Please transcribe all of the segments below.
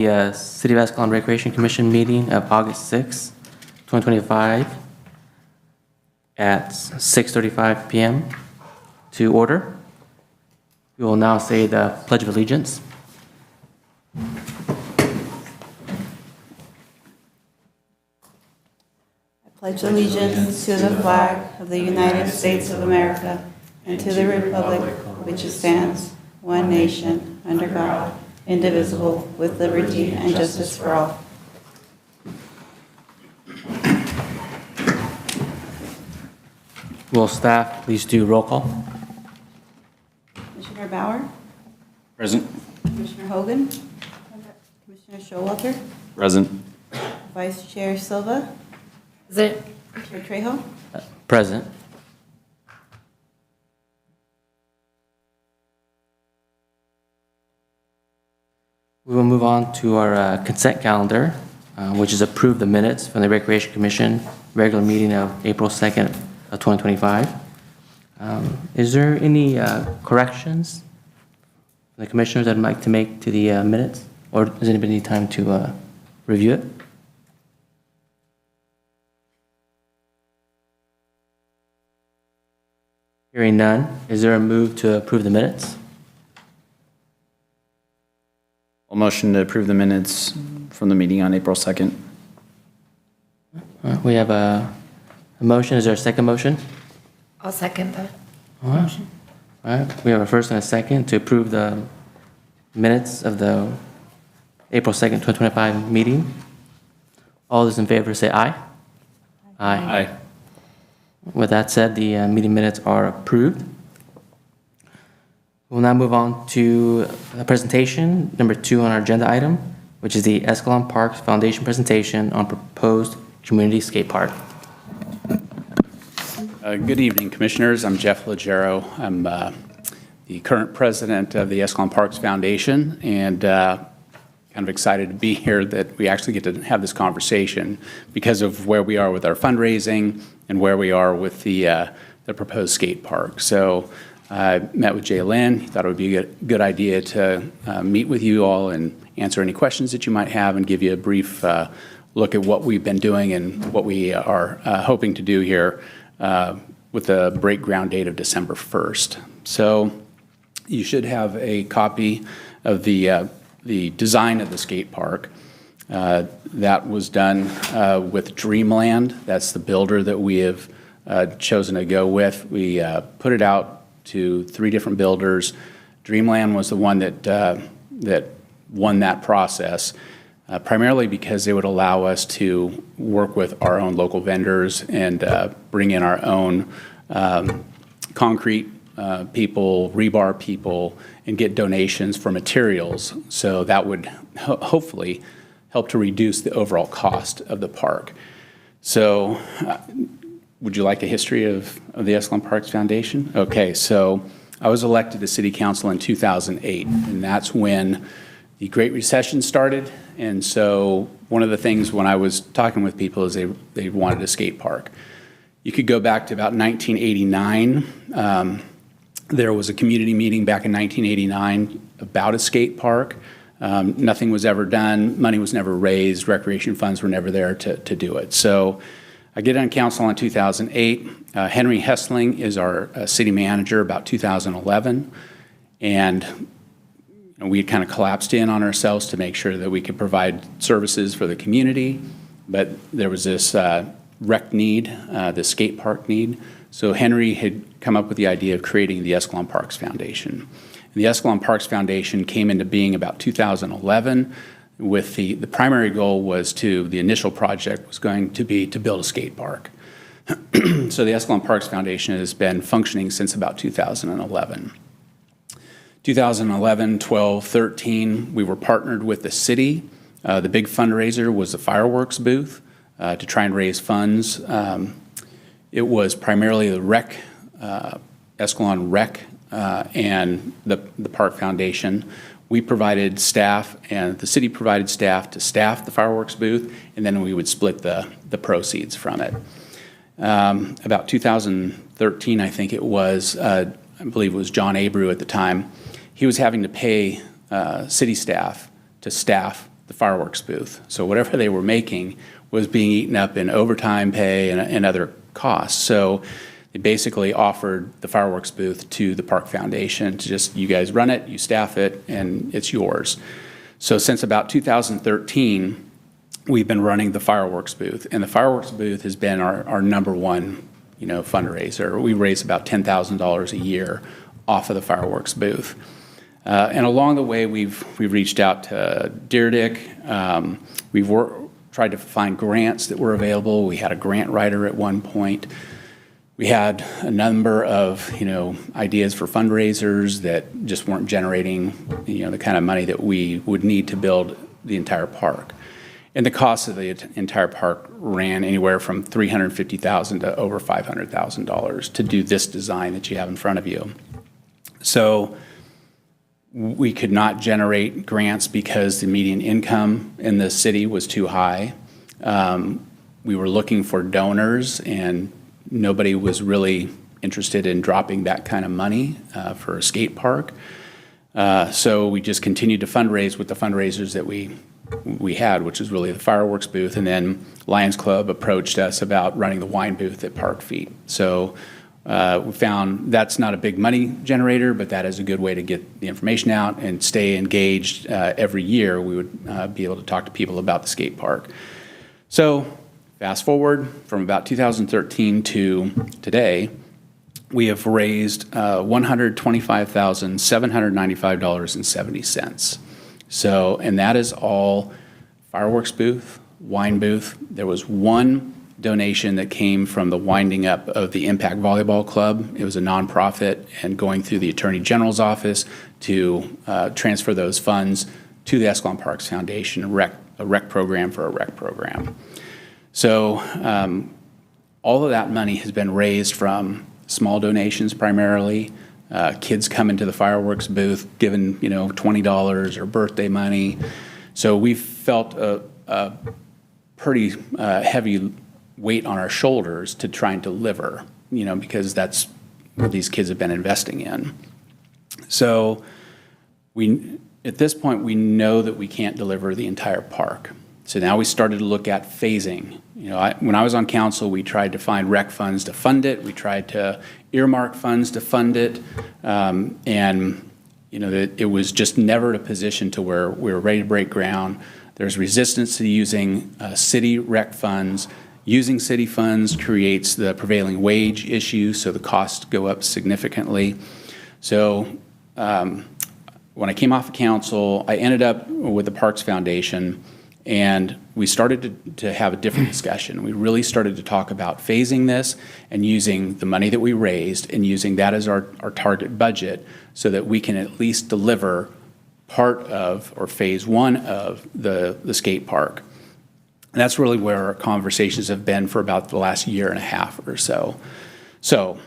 The City of Escalon Recreation Commission meeting of August 6, 2025 at 6:35 p.m. to order. We will now say the Pledge of Allegiance. I pledge allegiance to the flag of the United States of America and to the republic which stands, one nation, under God, indivisible, with liberty and justice for all. Will staff please do roll call? Commissioner Bauer? Present. Commissioner Hogan? Commissioner Showalter? Present. Vice Chair Silva? Present. Chair Trejo? Present. We will move on to our consent calendar, which is approve the minutes from the Recreation Commission regular meeting of April 2nd of 2025. Is there any corrections the commissioners that would like to make to the minutes? Or does anybody need time to review it? Hearing none, is there a move to approve the minutes? I'll motion to approve the minutes from the meeting on April 2nd. We have a motion. Is there a second motion? I'll second that All right. motion. All right, we have a first and a second to approve the minutes of the April 2nd, 2025 meeting. All those in favor say aye. Aye. With that said, the meeting minutes are approved. We'll now move on to presentation number 2 on our agenda item, which is the Escalon Parks Foundation presentation on proposed community skate park. Good evening, Commissioners. I'm Jeff Leggero. I'm the current president of the Escalon Parks Foundation, and kind of excited to be here that we actually get to have this conversation because of where we are with our fundraising and where we are with the proposed skate park. So I met with Jay Lynn. He thought it would be a good idea to meet with you all and answer any questions that you might have and give you a brief look at what we've been doing and what we are hoping to do here with the break ground date of December 1st. So you should have a copy of the design of the skate park. That was done with Dreamland. That's the builder that we have chosen to go with. We put it out to 3 different builders. Dreamland was the one that won that process, primarily because they would allow us to work with our own local vendors and bring in our own concrete people, rebar people, and get donations for materials. So that would hopefully help to reduce the overall cost of the park. So would you like a history of the Escalon Parks Foundation? Okay, so I was elected to City Council in 2008, and that's when the Great Recession started. And so one of the things when I was talking with people is they wanted a skate park. You could go back to about 1989. There was a community meeting back in 1989 about a skate park. Nothing was ever done. Money was never raised. Recreation funds were never there to do it. So I get on council in 2008. Henry Hessling is our city manager about 2011. And we had kind of collapsed in on ourselves to make sure that we could provide services for the community. But there was this rec need, the skate park need. So Henry had come up with the idea of creating the Escalon Parks Foundation. The Escalon Parks Foundation came into being about 2011 with the primary goal was the initial project was going to be to build a skate park. So the Escalon Parks Foundation has been functioning since about 2011. 2011, 12, 13, we were partnered with the city. The big fundraiser was the fireworks booth to try and raise funds. It was primarily the rec, Escalon Rec, and the Park Foundation. We provided staff, and the city provided staff to staff the fireworks booth, and then we would split the proceeds from it. About 2013, I think it was, I believe it was John Abreu at the time, he was having to pay city staff to staff the fireworks booth. So whatever they were making was being eaten up in overtime pay and other costs. So they basically offered the fireworks booth to the Park Foundation to just, you guys run it, you staff it, and it's yours. So since about 2013, we've been running the fireworks booth, and the fireworks booth has been our number one, fundraiser. We raise about $10,000 a year off of the fireworks booth. And along the way, we've reached out to Deerdick. We've tried to find grants that were available. We had a grant writer at one point. We had a number of, ideas for fundraisers that just weren't generating, the kind of money that we would need to build the entire park. And the cost of the entire park ran anywhere from $350,000 to over $500,000 to do this design that you have in front of you. So we could not generate grants because the median income in the city was too high. We were looking for donors, and nobody was really interested in dropping that kind of money for a skate park. So we just continued to fundraise with the fundraisers that we had, which is really the fireworks booth. And then Lions Club approached us about running the wine booth at Park Feet. So we found that's not a big money generator, but that is a good way to get the information out and stay engaged. Every year we would be able to talk to people about the skate park. So fast forward from about 2013 to today, we have raised $125,795.70. So, and that is all fireworks booth, wine booth. There was one donation that came from the winding up of the Impact Volleyball Club. It was a nonprofit, and going through the Attorney General's office to transfer those funds to the Escalon Parks Foundation, a rec program for a rec program. So all of that money has been raised from small donations primarily, kids coming to the fireworks booth, giving $20 or birthday money. So we felt a pretty heavy weight on our shoulders to try and deliver, because that's what these kids have been investing in. So at this point, we know that we can't deliver the entire park. So now we started to look at phasing. When I was on council, we tried to find rec funds to fund it. We tried to earmark funds to fund it. It was just never in a position to where we were ready to break ground. There's resistance to using city rec funds. Using city funds creates the prevailing wage issue, so the costs go up significantly. So when I came off of council, I ended up with the Parks Foundation, and we started to have a different discussion. We really started to talk about phasing this and using the money that we raised and using that as our target budget so that we can at least deliver part of, or phase one of, the skate park. And that's really where our conversations have been for about the last year and a half or so. So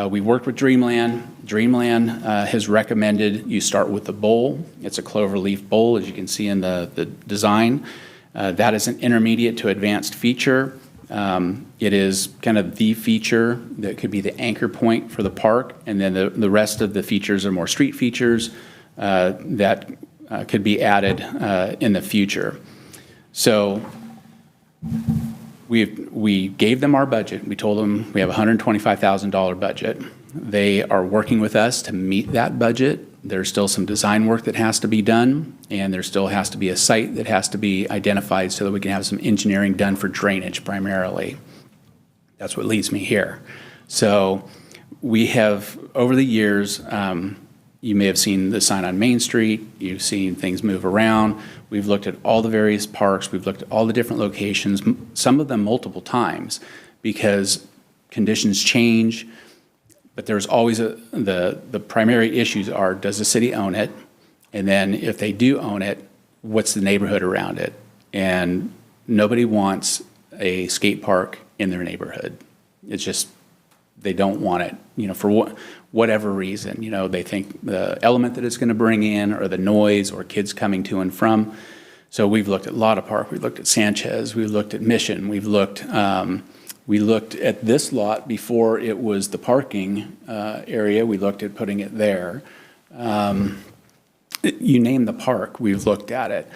we worked with Dreamland. Dreamland has recommended you start with the bowl. It's a cloverleaf bowl, as you can see in the design. That is an intermediate to advanced feature. It is kind of the feature that could be the anchor point for the park, and then the rest of the features are more street features that could be added in the future. So we gave them our budget. We told them we have a $125,000 budget. They are working with us to meet that budget. There's still some design work that has to be done, and there still has to be a site that has to be identified so that we can have some engineering done for drainage primarily. That's what leads me here. So we have, over the years, you may have seen the sign on Main Street. You've seen things move around. We've looked at all the various parks. We've looked at all the different locations, some of them multiple times, because conditions change. But there's always the primary issues are, does the city own it? And then if they do own it, what's the neighborhood around it? And nobody wants a skate park in their neighborhood. It's just, they don't want it, for whatever reason. They think the element that it's going to bring in, or the noise, or kids coming to and from. So we've looked at Lotta Park, we've looked at Sanchez, we've looked at Mission, we looked at this lot before it was the parking area. We looked at putting it there. You name the park, we've looked at it.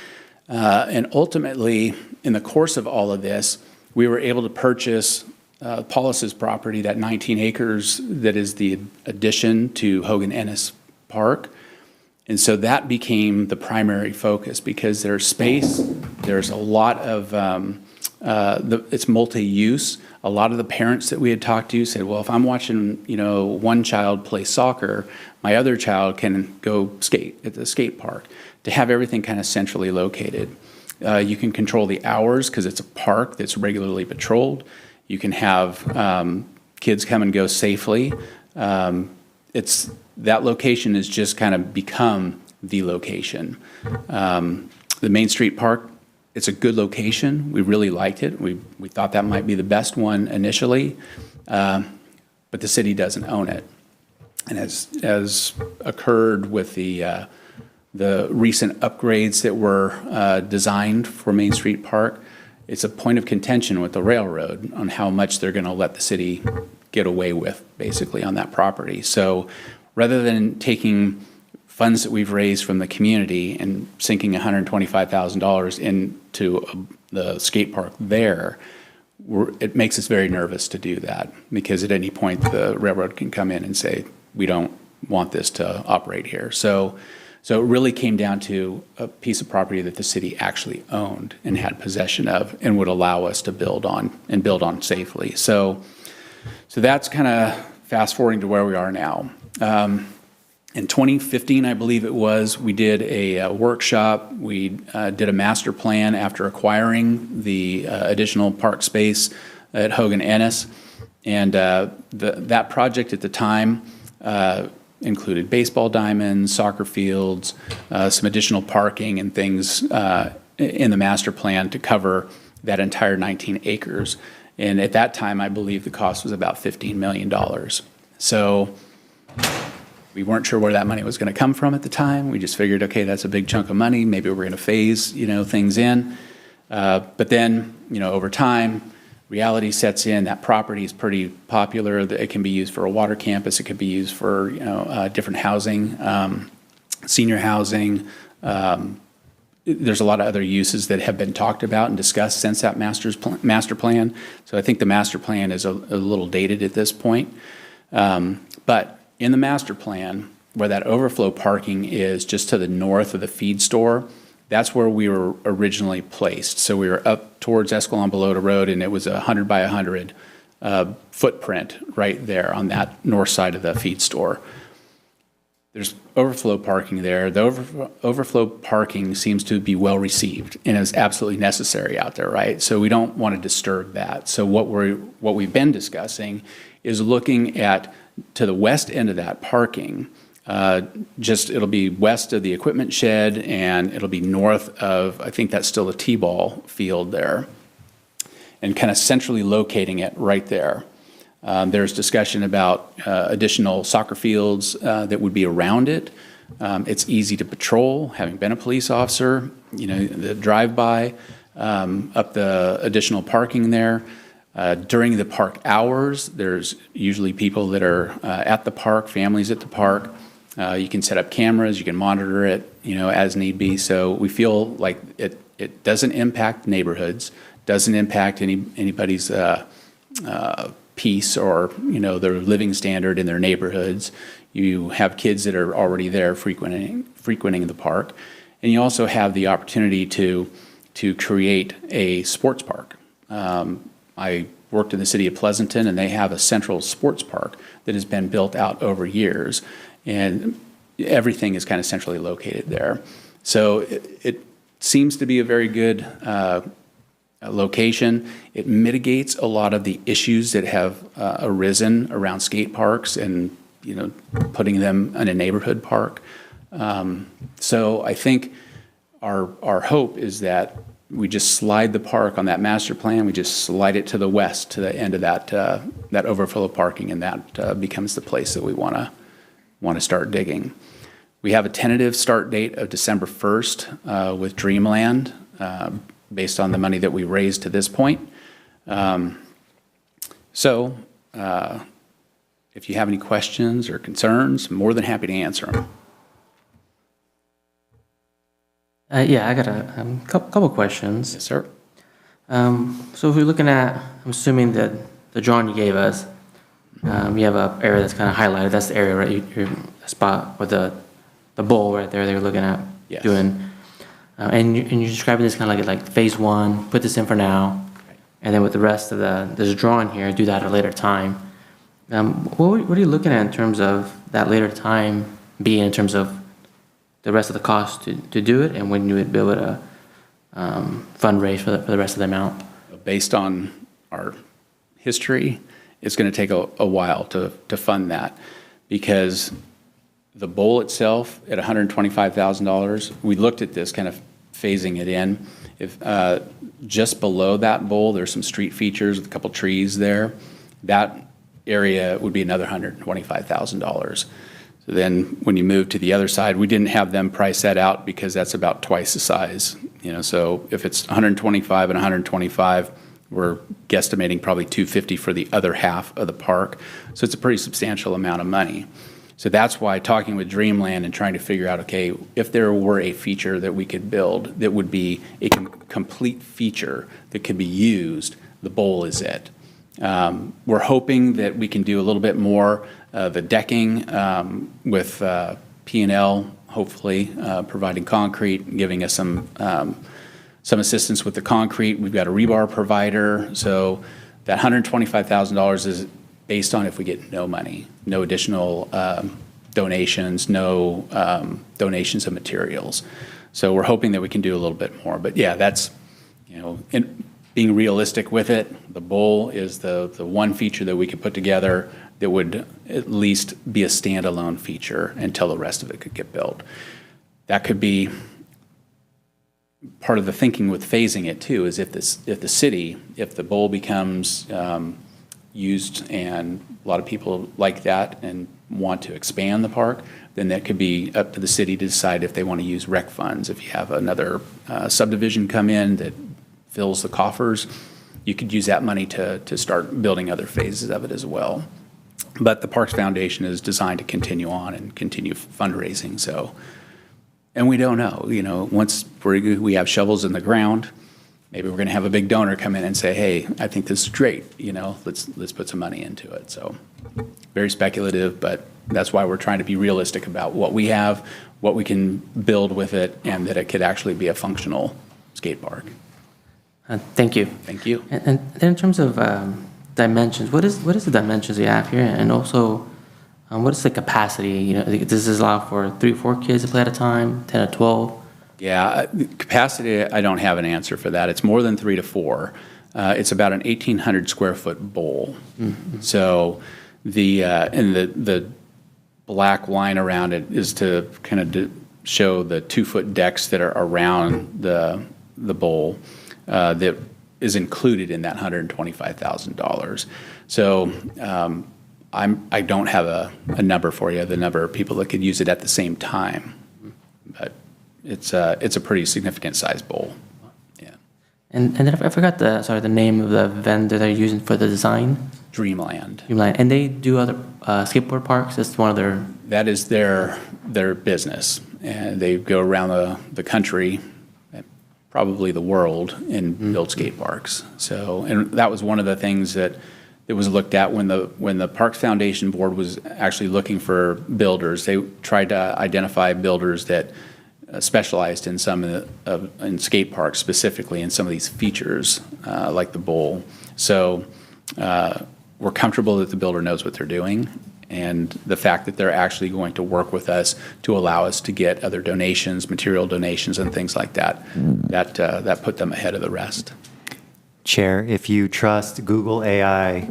And ultimately, in the course of all of this, we were able to purchase Paulus's property, that 19 acres that is the addition to Hogan Ennis Park. And so that became the primary focus because there's space, there's a lot of, it's multi-use. A lot of the parents that we had talked to said, well, if I'm watching, one child play soccer, my other child can go skate at the skate park. To have everything kind of centrally located. You can control the hours because it's a park that's regularly patrolled. You can have kids come and go safely. That location has just kind of become the location. The Main Street Park, it's a good location. We really liked it. We thought that might be the best one initially, but the city doesn't own it. And as occurred with the recent upgrades that were designed for Main Street Park, it's a point of contention with the railroad on how much they're going to let the city get away with, basically, on that property. So rather than taking funds that we've raised from the community and sinking $125,000 into the skate park there, it makes us very nervous to do that because at any point the railroad can come in and say, we don't want this to operate here. So it really came down to a piece of property that the city actually owned and had possession of and would allow us to build on safely. So that's kind of fast forwarding to where we are now. In 2015, I believe it was, we did a workshop. We did a master plan after acquiring the additional park space at Hogan Ennis. And that project at the time included baseball diamonds, soccer fields, some additional parking and things in the master plan to cover that entire 19 acres. And at that time, I believe the cost was about $15 million. So we weren't sure where that money was going to come from at the time. We just figured, okay, that's a big chunk of money. Maybe we're going to phase, things in. But then, over time, reality sets in. That property is pretty popular. It can be used for a water campus. It could be used for, different housing, senior housing. There's a lot of other uses that have been talked about and discussed since that master plan. So I think the master plan is a little dated at this point. But in the master plan, where that overflow parking is just to the north of the feed store, that's where we were originally placed. So we were up towards Escalon Belota Road, and it was a 100 by 100 footprint right there on that north side of the feed store. There's overflow parking there. The overflow parking seems to be well received and is absolutely necessary out there, right? So we don't want to disturb that. So what we've been discussing is looking at to the west end of that parking. It'll be west of the equipment shed, and it'll be north of, I think that's still a T-ball field there, and kind of centrally locating it right there. There's discussion about additional soccer fields that would be around it. It's easy to patrol, having been a police officer, the drive-by, up the additional parking there. During the park hours, there's usually people that are at the park, families at the park. You can set up cameras, you can monitor it, as need be. So we feel like it doesn't impact neighborhoods, doesn't impact anybody's peace or, their living standard in their neighborhoods. You have kids that are already there frequenting the park. And you also have the opportunity to create a sports park. I worked in the city of Pleasanton, and they have a central sports park that has been built out over years. And everything is kind of centrally located there. So it seems to be a very good location. It mitigates a lot of the issues that have arisen around skate parks and, putting them in a neighborhood park. So I think our hope is that we just slide the park on that master plan. We just slide it to the west, to the end of that overflow parking, and that becomes the place that we want to start digging. We have a tentative start date of December 1st with Dreamland, based on the money that we raised to this point. So if you have any questions or concerns, I'm more than happy to answer them. Yeah, I got a couple questions. Yes, sir. So if we're looking at, I'm assuming that the drawing you gave us, you have an area that's kind of highlighted. That's the area, right? Your spot with the bowl right there that you're looking at Yes. doing. And you're describing this kind of like phase one, put this in for now, and then with the rest of this drawing here, do that at a later time. What are you looking at in terms of that later time being in terms of the rest of the cost to do it, and when you would be able to fundraise for the rest of the amount? Based on our history, it's going to take a while to fund that, because the bowl itself at $125,000, we looked at this kind of phasing it in. If just below that bowl, there's some street features with a couple trees there. That area would be another $125,000. So then when you move to the other side, we didn't have them price that out because that's about twice the size. So if it's 125 and 125, we're guesstimating probably 250 for the other half of the park. So it's a pretty substantial amount of money. So that's why talking with Dreamland and trying to figure out, okay, if there were a feature that we could build that would be a complete feature that could be used, the bowl is it. We're hoping that we can do a little bit more the decking with P&L, hopefully providing concrete and giving us some assistance with the concrete. We've got a rebar provider, so that $125,000 is based on if we get no money, no additional donations, no donations of materials. So we're hoping that we can do a little bit more. But yeah, that's, being realistic with it, the bowl is the one feature that we could put together that would at least be a standalone feature until the rest of it could get built. That could be part of the thinking with phasing it too, is if the bowl becomes used and a lot of people like that and want to expand the park, then that could be up to the city to decide if they want to use rec funds. If you have another subdivision come in that fills the coffers, you could use that money to start building other phases of it as well. But the Parks Foundation is designed to continue on and continue fundraising. So, and we don't know, once we have shovels in the ground, maybe we're going to have a big donor come in and say, hey, I think this is great, let's put some money into it. So very speculative, but that's why we're trying to be realistic about what we have, what we can build with it, and that it could actually be a functional skate park. Thank you. Thank you. And then in terms of dimensions, what is the dimensions you have here, and also what is the capacity? Does this allow for 3 or 4 kids to play at a time, 10 or 12? Yeah, capacity, I don't have an answer for that. It's more than 3 to 4. It's about an 1,800 square foot bowl. Mm-hmm. So the black line around it is to kind of show the 2-foot decks that are around the bowl that is included in that $125,000. So I don't have a number for you, the number of people that could use it at the same time, but it's a pretty significant size bowl. Yeah. And then I forgot the name of the vendor they're using for the design. Dreamland. And they do other skateboard parks. That's one of their. That is their business, and they go around the country, probably the world, and build skate parks. So, and that was one of the things that was looked at when the Parks Foundation Board was actually looking for builders. They tried to identify builders that specialized in in skate parks, specifically in some of these features, like the bowl. So we're comfortable that the builder knows what they're doing, and the fact that they're actually going to work with us to allow us to get other donations, material donations, and things like that, that put them ahead of the rest. Chair, if you trust Google AI,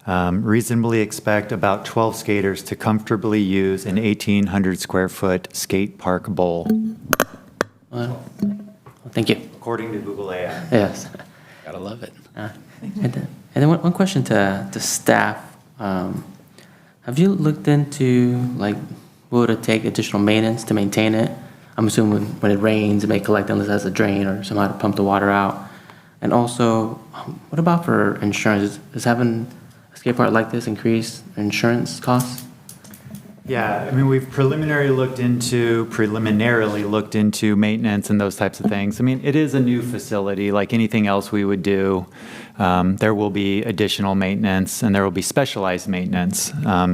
reasonably expect about 12 skaters to comfortably use an 1,800 square foot skate park bowl. Well, thank you. According to Google AI. Yes. Gotta love it. And then one question to staff. Have you looked into what would it take additional maintenance to maintain it? I'm assuming when it rains, it may collect unless it has a drain or somehow to pump the water out. And also, what about for insurance? Is having a skate park like this increase insurance costs? Yeah, I mean, we've preliminarily looked into maintenance and those types of things. I mean, it is a new facility, like anything else we would do. There will be additional maintenance and there will be specialized maintenance.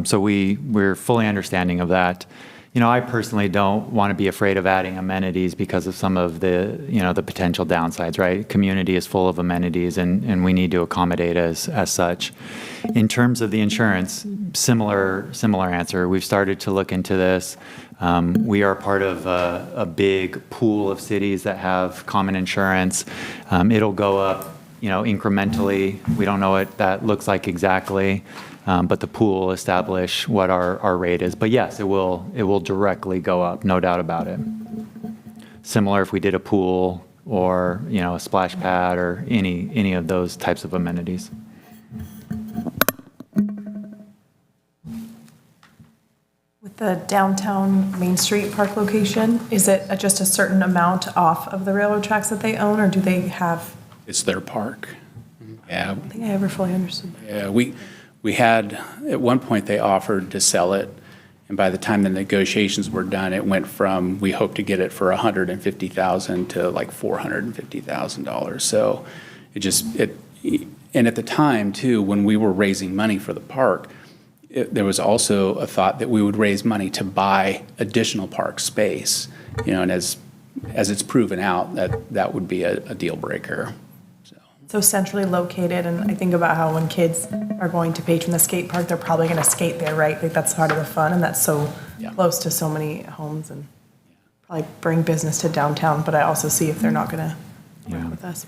So we're fully understanding of that. You know, I personally don't want to be afraid of adding amenities because of some of the, you know, the potential downsides, right? Community is full of amenities and we need to accommodate as such. In terms of the insurance, similar answer. We've started to look into this. We are part of a big pool of cities that have common insurance. It'll go up, you know, incrementally. We don't know what that looks like exactly. But the pool will establish what our rate is. But yes, it will directly go up, no doubt about it. Similar if we did a pool or, you know, a splash pad or any of those types of amenities. With the downtown Main Street Park location, is it just a certain amount off of the railroad tracks that they own, or do they have? It's their park. Yeah, I don't think I ever fully understood that. yeah, we had, at one point, they offered to sell it, and by the time the negotiations were done, it went from, we hoped to get it for $150,000 to like $450,000. So and at the time, too, when we were raising money for the park, there was also a thought that we would raise money to buy additional park space, you know, and as it's proven out, that would be a deal breaker. So centrally located, and I think about how when kids are going to patron the skate park, they're probably going to skate there, right? Like that's part of the fun, and that's so close to so many homes, and probably bring business to downtown. But I also see if they're not going to work with us.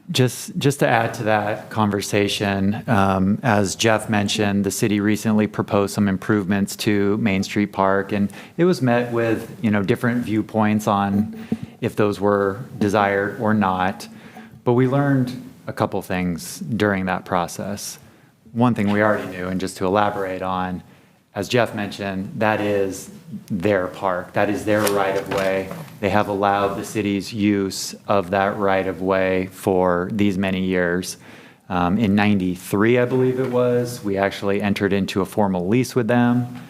Just to add to that conversation, as Jeff mentioned, the city recently proposed some improvements to Main Street Park, and it was met with, you know, different viewpoints on if those were desired or not. But we learned a couple things during that process. One thing we already knew, and just to elaborate on, as Jeff mentioned, that is their park. That is their right-of-way. They have allowed the city's use of that right-of-way for these many years. In '93, I believe it was, we actually entered into a formal lease with them.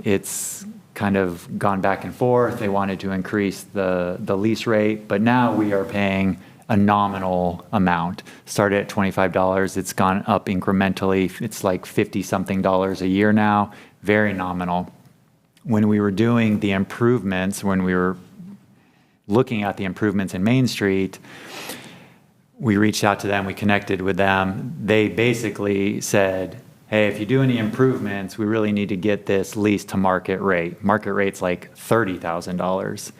It's kind of gone back and forth. They wanted to increase the lease rate, but now we are paying a nominal amount. Started at $25, it's gone up incrementally. It's like 50-something dollars a year now, very nominal. When we were doing the improvements, when we were looking at the improvements in Main Street, we reached out to them, we connected with them. They basically said, hey, if you do any improvements, we really need to get this lease to market rate. Market rate's like $30,000.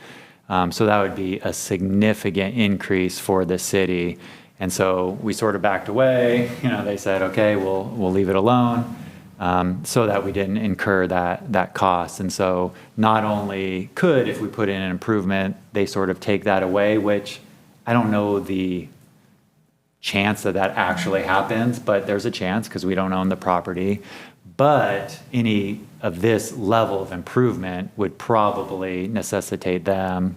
So that would be a significant increase for the city. And so we sort of backed away. You know, they said, okay, we'll leave it alone, so that we didn't incur that cost. And so not only could, if we put in an improvement, they sort of take that away, which I don't know the chance that actually happens, but there's a chance because we don't own the property. But any of this level of improvement would probably necessitate them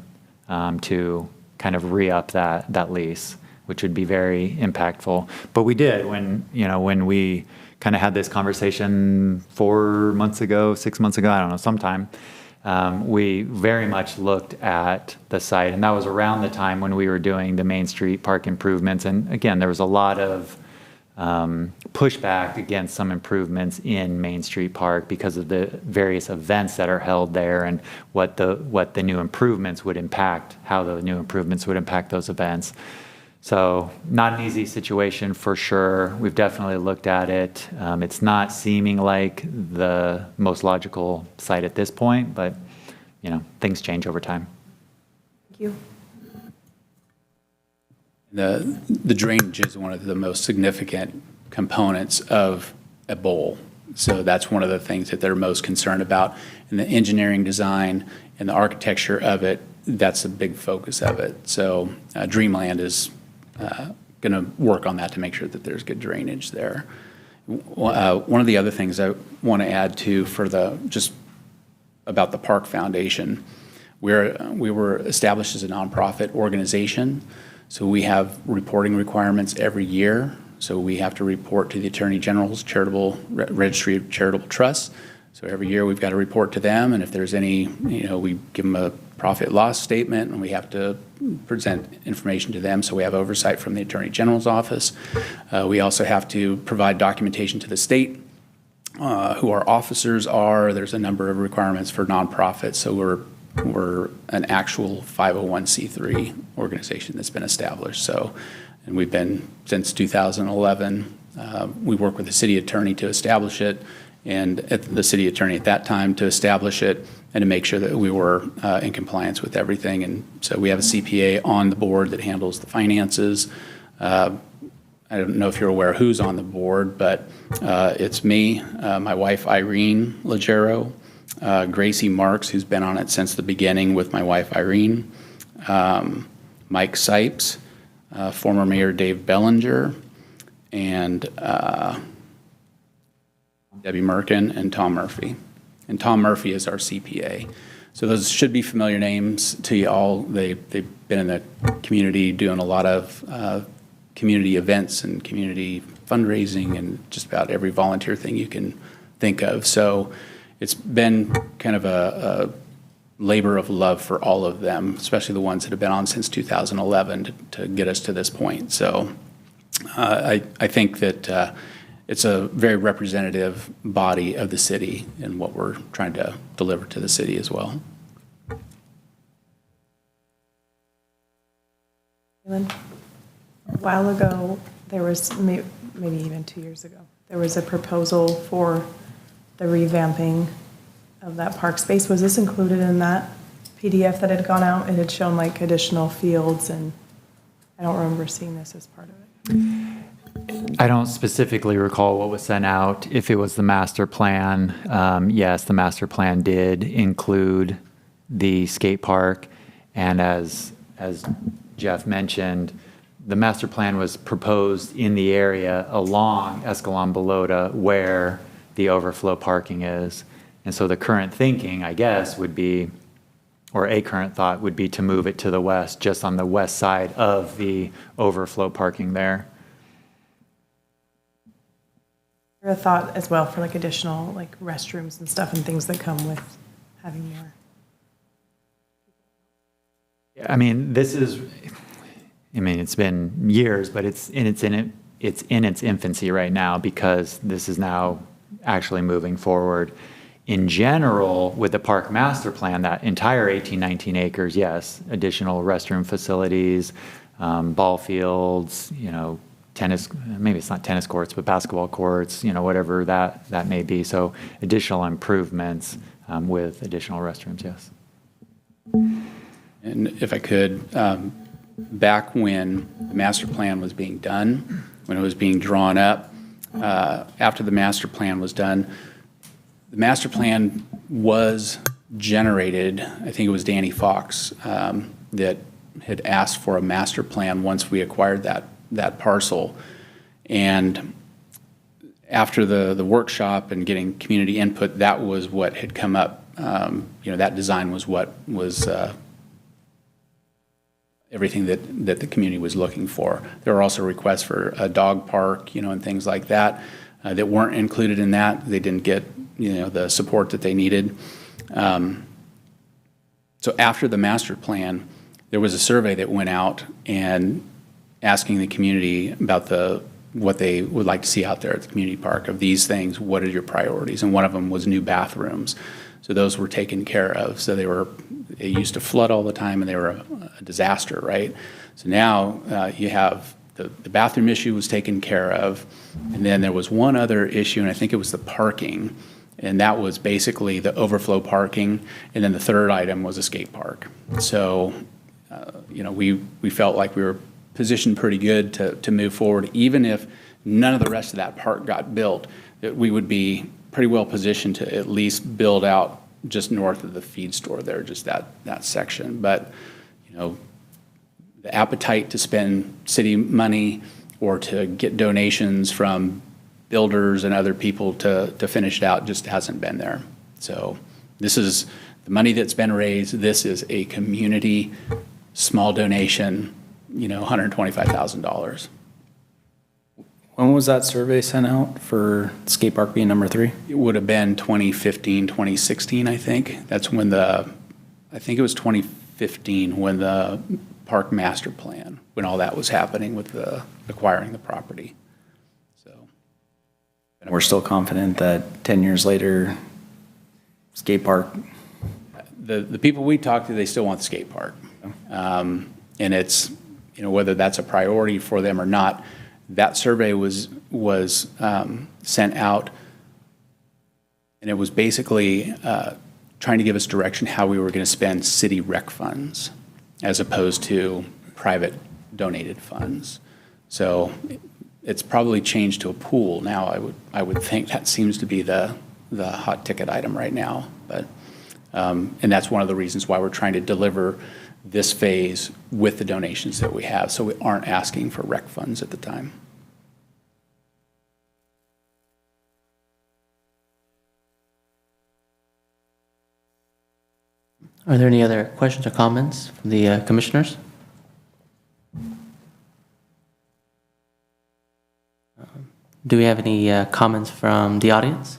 to kind of re-up that lease, which would be very impactful. But we did when we kind of had this conversation 4 months ago, 6 months ago, I don't know, sometime. We very much looked at the site, and that was around the time when we were doing the Main Street Park improvements. And again, there was a lot of pushback against some improvements in Main Street Park because of the various events that are held there and what the new improvements would impact, how the new improvements would impact those events. So not an easy situation for sure. We've definitely looked at it. It's not seeming like the most logical site at this point, but you know, things change over time. Thank you. The drainage is one of the most significant components of a bowl. So that's one of the things that they're most concerned about. And the engineering design and the architecture of it, that's a big focus of it. So Dreamland is going to work on that to make sure that there's good drainage there. One of the other things I want to add to just about the Park Foundation, we were established as a nonprofit organization. So we have reporting requirements every year. So we have to report to the Attorney General's Registry of Charitable Trusts So every year, we've got to report to them, and if there's any, we give them a profit loss statement, and we have to present information to them, so we have oversight from the Attorney General's office. We also have to provide documentation to the state, who our officers are. There's a number of requirements for nonprofits, so we're an actual 501c3 organization that's been established. So, and we've been since 2011. We work with the city attorney to establish it, and the city attorney at that time to establish it and to make sure that we were in compliance with everything. And so we have a CPA on the board that handles the finances. I don't know if you're aware who's on the board, but it's me, my wife Irene Legero, Gracie Marks, who's been on it since the beginning with my wife Irene, Mike Sipes, former Mayor Dave Bellinger, and Debbie Merkin, and Tom Murphy. And Tom Murphy is our CPA. So those should be familiar names to you all. They've been in the community doing a lot of community events and community fundraising and just about every volunteer thing you can think of. So it's been kind of a labor of love for all of them, especially the ones that have been on since 2011 to get us to this point. So I think that it's a very representative body of the city and what we're trying to deliver to the city as well. A while ago, there was, maybe even 2 years ago, there was a proposal for the revamping of that park space. Was this included in that PDF that had gone out? It had shown like additional fields, and I don't remember seeing this as part of it. I don't specifically recall what was sent out. If it was the master plan, yes, the master plan did include the skate park. And as Jeff mentioned, the master plan was proposed in the area along Escalon Balota where the overflow parking is. And so the current thinking, I guess, would be, or a current thought would be to move it to the west, just on the west side of the overflow parking there. A thought as well for like additional like restrooms and stuff and things that come with having more. I mean, it's been years, but it's in its infancy right now because this is now actually moving forward. In general, with the park master plan, that entire 19 acres, yes, additional restroom facilities, ball fields, tennis, maybe it's not tennis courts, but basketball courts, whatever that may be. So additional improvements with additional restrooms, yes. And if I could, back when the master plan was being done, when it was being drawn up, after the master plan was done, the master plan was generated, I think it was Danny Fox that had asked for a master plan once we acquired that parcel. And after the workshop and getting community input, that was what had come up. That design was what was everything that the community was looking for. There were also requests for a dog park, and things like that that weren't included in that. They didn't get, the support that they needed. So after the master plan, there was a survey that went out and asking the community about what they would like to see out there at the community park. Of these things, what are your priorities? And one of them was new bathrooms. So those were taken care of. So they used to flood all the time, and they were a disaster, right? So now you have the bathroom issue was taken care of, and then there was one other issue, and I think it was the parking, and that was basically the overflow parking, and then the third item was a skate park. So, we felt like we were positioned pretty good to move forward, even if none of the rest of that park got built, that we would be pretty well positioned to at least build out just north of the feed store there, just that section. But, the appetite to spend city money or to get donations from builders and other people to finish it out just hasn't been there. So this is the money that's been raised. This is a community small donation, $125,000. When was that survey sent out for skate park being number 3? It would have been 2015, 2016, I think. That's when I think it was 2015 when the park master plan, when all that was happening with acquiring the property. So. And we're still confident that 10 years later, skate park, The people we talked to, they still want the skate park. And it's, whether that's a priority for them or not, that survey was sent out, and it was basically trying to give us direction how we were going to spend city rec funds as opposed to private donated funds. So it's probably changed to a pool now. I would think that seems to be the hot ticket item right now. But and that's one of the reasons why we're trying to deliver this phase with the donations that we have, so we aren't asking for rec funds at the time. Are there any other questions or comments from the commissioners? Do we have any comments from the audience?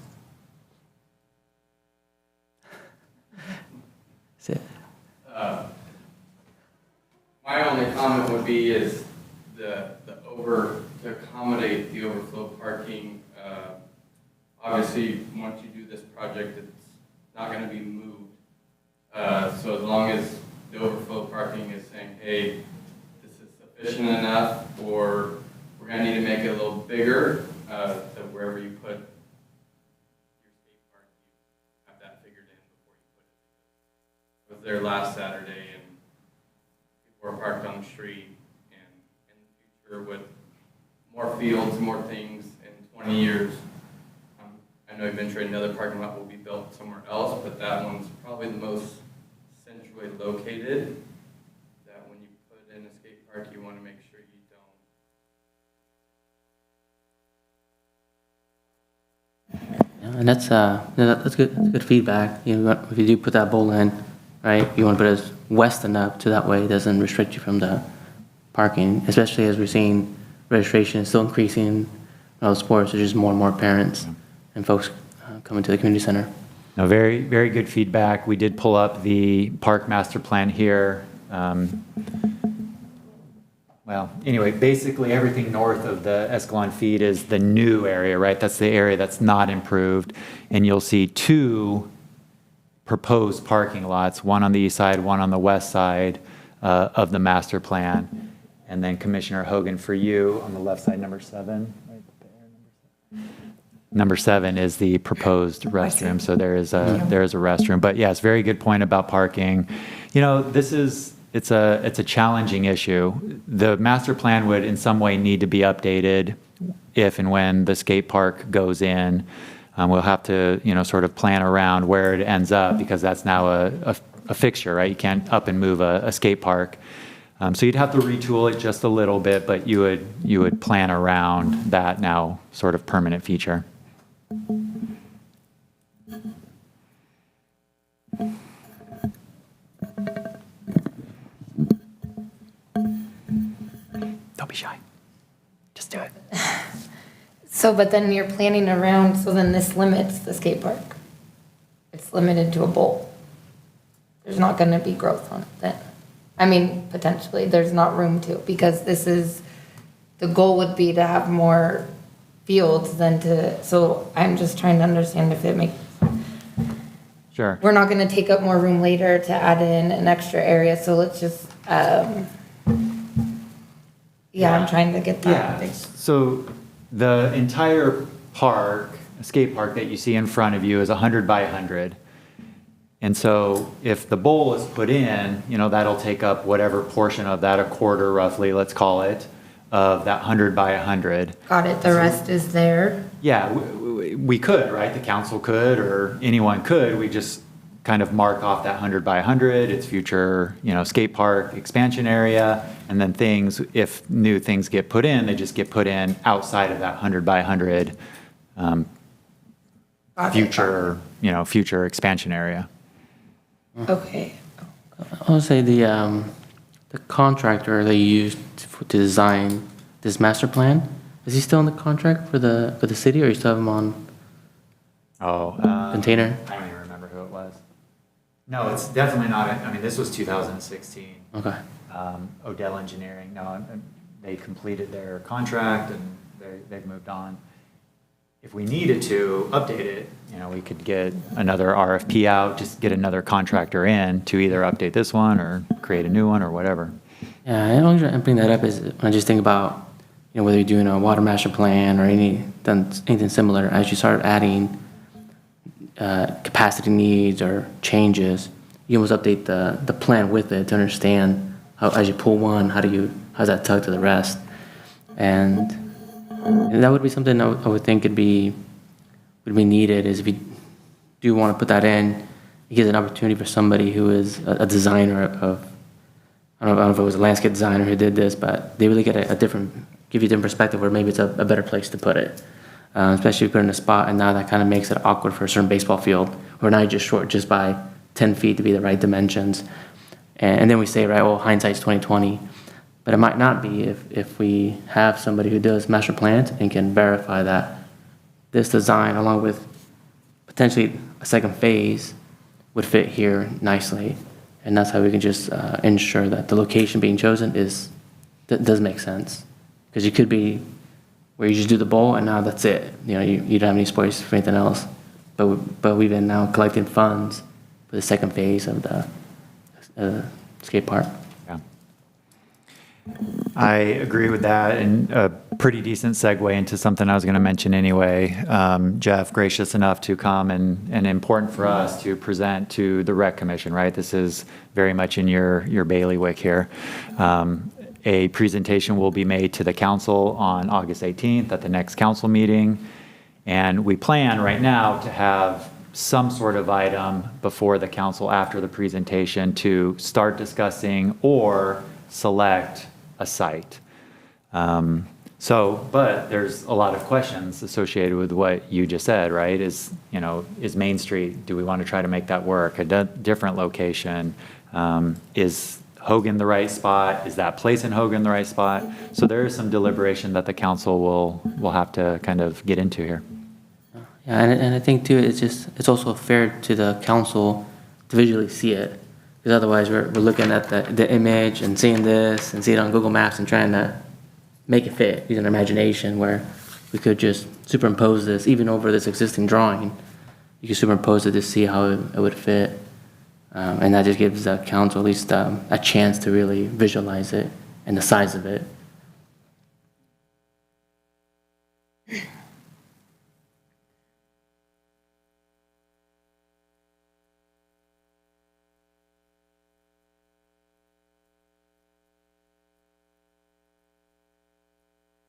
Is it- My only comment would be is to accommodate the overflow parking, obviously, once you do this project, it's not going to be moved. So as long as the overflow parking is saying, hey, this is sufficient enough, or we're going to need to make it a little bigger, to wherever you put your skate park, you have that figured in before you put it. I was there last Saturday, and people were parked on the street, and in the future with more fields, more things in 20 years, I know eventually another parking lot will be built somewhere else, but that one's probably the most centrally located, that when you put in a skate park, you want to make sure you don't. And that's good. That's good feedback. If you do put that bowl in, right, you want to put it west enough to that way it doesn't restrict you from the parking. Especially as we're seeing registration is still increasing in all sports. There's just more and more parents and folks coming to the community center. No, very, very good feedback. We did pull up the park master plan here. Well, anyway, basically everything north of the Escalon feed is the new area, right? That's the area that's not improved. And you'll see 2 proposed parking lots, one on the east side, one on the west side of the master plan. And then Commissioner Hogan, for you, on the left side, number 7, right there. Number 7 is the proposed restroom, so there is a restroom. But yes, very good point about parking. It's a challenging issue. The master plan would in some way need to be updated if and when the skate park goes in. We'll have to sort of plan around where it ends up, because that's now a fixture, right? You can't up and move a skate park. So you'd have to retool it just a little bit, but you would plan around that now sort of permanent feature. Don't be shy. Just do it. So, but then you're planning around, so then this limits the skate park. It's limited to a bowl. There's not gonna be growth on it then. I mean, potentially, there's not room to, because the goal would be to have more fields than so I'm just trying to understand if it makes. Sure. We're not gonna take up more room later to add in an extra area, so let's just, I'm trying to get that. Yeah, so the entire park, skate park that you see in front of you is 100 by 100. And so if the bowl is put in, that'll take up whatever portion of that, a quarter roughly, let's call it, of that 100 by 100. Got it, the rest is there? Yeah, we could, right? The council could, or anyone could. We just kind of mark off that 100 by 100, its future, skate park expansion area, and then if new things get put in, they just get put in outside of that 100 by 100 future expansion area. Okay. I would say the contractor they used to design this master plan Is he still on the contract for the city, or you still have him on Oh. container? I don't even remember who it was. No, it's definitely not, I mean, this was 2016. Okay. Odell Engineering, no, they completed their contract and they've moved on. If we needed to update it, we could get another RFP out, just get another contractor in to either update this one or create a new one or whatever. Yeah, the only reason I bring that up is when I just think about, whether you're doing a water master plan or anything similar, as you start adding capacity needs or changes, you almost update the plan with it to understand how, as you pull one, how's that tug to the rest. And that would be something I would think would be needed, is if you do want to put that in, it gives an opportunity for somebody who is a designer of, I don't know if it was a landscape designer who did this, but they really get give you a different perspective where maybe it's a better place to put it. Especially if you put it in a spot, and now that kind of makes it awkward for a certain baseball field, where now you're just short just by 10 feet to be the right dimensions. And then we say, right, well, hindsight's 20/20. But it might not be if we have somebody who does master plans and can verify that this design, along with potentially a second phase, would fit here nicely. And that's how we can just ensure that the location being chosen does make sense. Because you could be where you just do the bowl and now that's it. You don't have any space for anything else. But we've been now collecting funds for the second phase of the skate park. Yeah. I agree with that, and a pretty decent segue into something I was going to mention anyway. Jeff, gracious enough to come and important for us to present to the Rec Commission, right? This is very much in your bailiwick here. A presentation will be made to the council on August 18th at the next council meeting. And we plan right now to have some sort of item before the council after the presentation to start discussing or select a site. But there's a lot of questions associated with what you just said, right? Is Main Street, do we want to try to make that work? A different location? Is Hogan the right spot? Is that place in Hogan the right spot? So there is some deliberation that the council will have to kind of get into here. Yeah, and I think too, it's also fair to the council to visually see it, because otherwise we're looking at the image and seeing this and seeing it on Google Maps and trying to make it fit using our imagination, where we could just superimpose this even over this existing drawing. You could superimpose it to see how it would fit, and that just gives the council at least a chance to really visualize it and the size of it.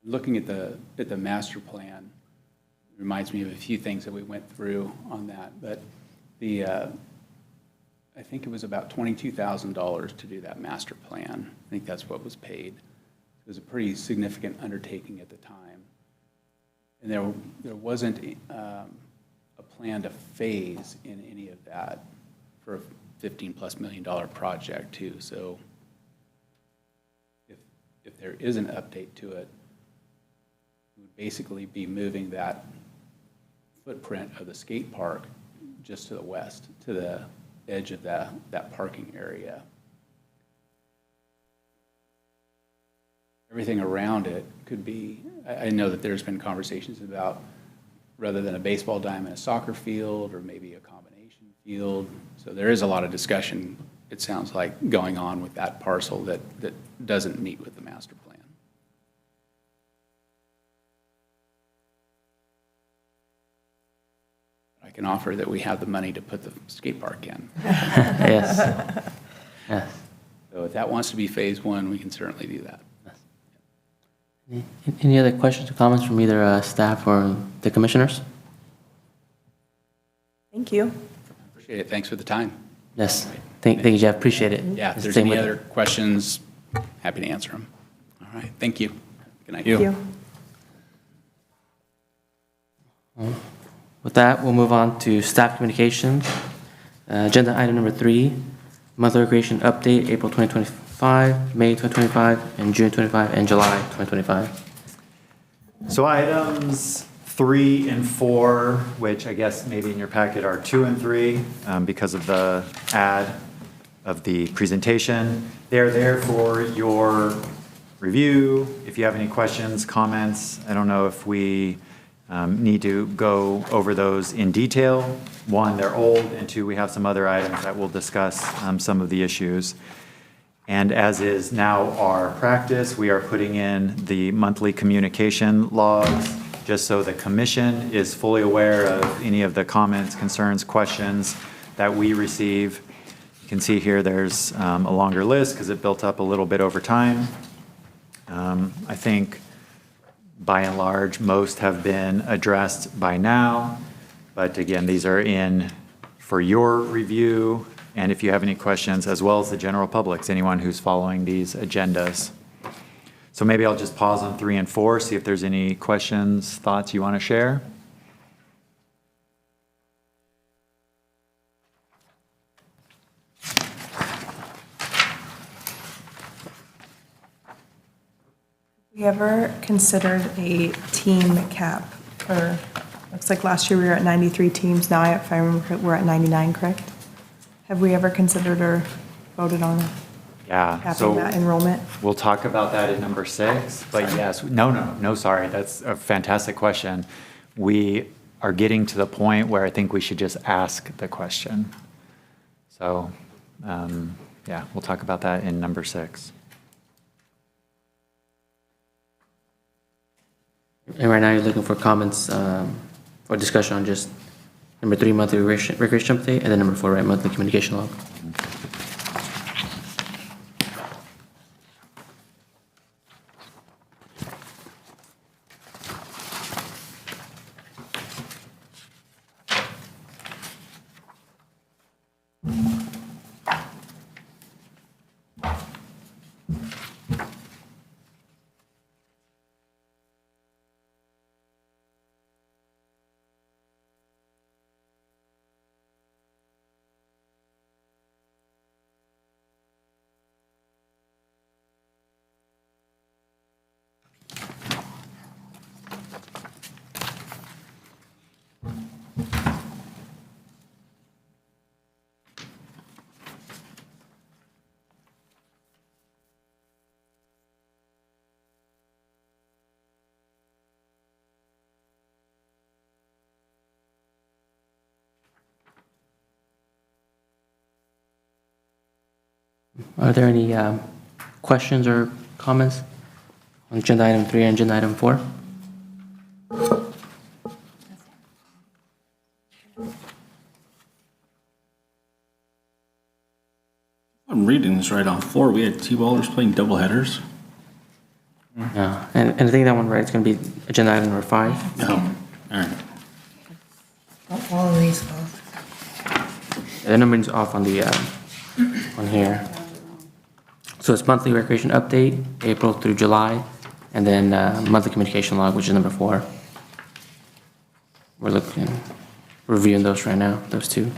Looking at the master plan reminds me of a few things that we went through on that, but I think it was about $22,000 to do that master plan. I think that's what was paid. It was a pretty significant undertaking at the time. And there wasn't a plan to phase in any of that for a $15+ million project too. So if there is an update to it, would basically be moving that footprint of the skate park just to the west, to the edge of that parking area. Everything around it could be, I know that there's been conversations about, rather than a baseball diamond, a soccer field, or maybe a combination field. So there is a lot of discussion, it sounds like, going on with that parcel that doesn't meet with the master plan. I can offer that we have the money to put the skate park in. Yes. Yes. So if that wants to be phase one, we can certainly do that. Any other questions or comments from either staff or the commissioners? Thank you. Appreciate it. Thanks for the time. Yes. Thank you, Jeff. Appreciate it. Yeah, if there's Same any with other you. questions, happy to answer them. All right, thank you. Good night. Thank you. With that, we'll move on to staff communications. Agenda item number 3, monthly recreation update, April 2025, May 2025, and June 25, and July 2025. So items 3 and 4, which I guess maybe in your packet are 2 and 3 because of the ad of the presentation. They're there for your review. If you have any questions, comments, I don't know if we need to go over those in detail. One, they're old, and two, we have some other items that will discuss some of the issues. And as is now our practice, we are putting in the monthly communication logs, just so the commission is fully aware of any of the comments, concerns, questions that we receive. You can see here there's a longer list because it built up a little bit over time. I think by and large, most have been addressed by now. But again, these are in for your review, and if you have any questions, as well as the general public, anyone who's following these agendas. So maybe I'll just pause on 3 and 4, see if there's any questions, thoughts you want to share. Have we ever considered a team cap for, looks like last year we were at 93 teams, now if I remember, we're at 99, correct? Have we ever considered or voted on Yeah, capping so that enrollment? we'll talk about that in number 6, but yes, no, sorry, that's a fantastic question. We are getting to the point where I think we should just ask the question. So, yeah, we'll talk about that in number 6. And right now, you're looking for comments or discussion on just number 3, monthly recreation update, and then number 4, right, monthly communication log. Are there any questions or comments on agenda item 3 and agenda item 4? I'm reading this right on 4. We had T-ballers playing double headers. No. And I think that one, right, it's going to be agenda item number 5. No. All right. All of these go. The numbering's off on the on here. So it's monthly recreation update, April through July, and then monthly communication log, which is number 4. We're reviewing those right now, those two.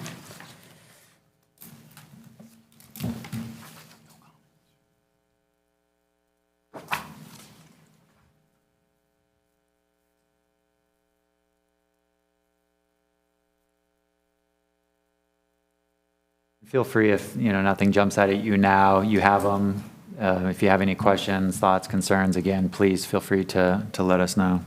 Feel free if, nothing jumps out at you now, you have them. If you have any questions, thoughts, concerns, again, please feel free to let us know.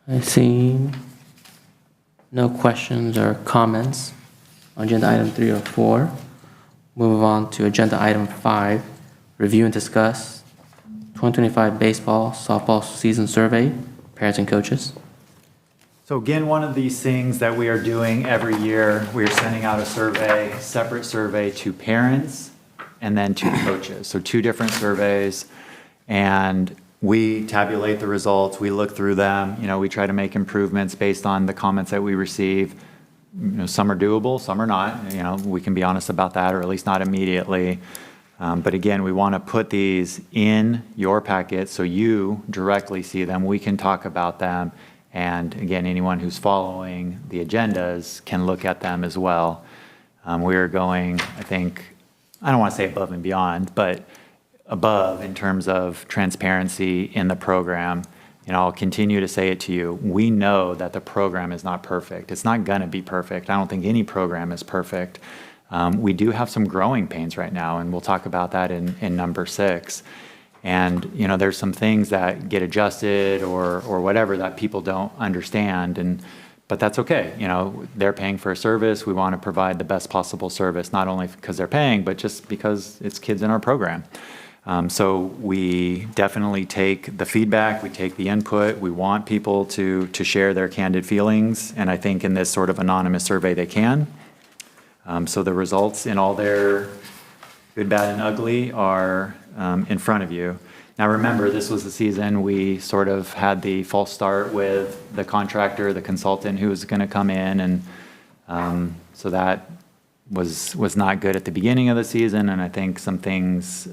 I see no questions or comments on agenda item 3 or 4. Move on to agenda item 5, review and discuss 2025 baseball, softball season survey, parents and coaches. So again, one of these things that we are doing every year, we are sending out a survey, separate survey to parents and then to coaches. So 2 different surveys, and we tabulate the results, we look through them, we try to make improvements based on the comments that we receive. Some are doable, some are not. We can be honest about that, or at least not immediately. But again, we want to put these in your packet so you directly see them. We can talk about them And again, anyone who's following the agendas can look at them as well. We are going, I think, I don't want to say above and beyond, but above in terms of transparency in the program. I'll continue to say it to you. We know that the program is not perfect. It's not going to be perfect. I don't think any program is perfect. We do have some growing pains right now, and we'll talk about that in number 6. And, there's some things that get adjusted or whatever that people don't understand. But that's okay. They're paying for a service. We want to provide the best possible service, not only because they're paying, but just because it's kids in our program. So we definitely take the feedback, we take the input. We want people to share their candid feelings. And I think in this sort of anonymous survey, they can. So the results in all their good, bad, and ugly are in front of you. Now remember, this was the season we sort of had the false start with the contractor, the consultant who was going to come in, and so that was not good at the beginning of the season, and I think some things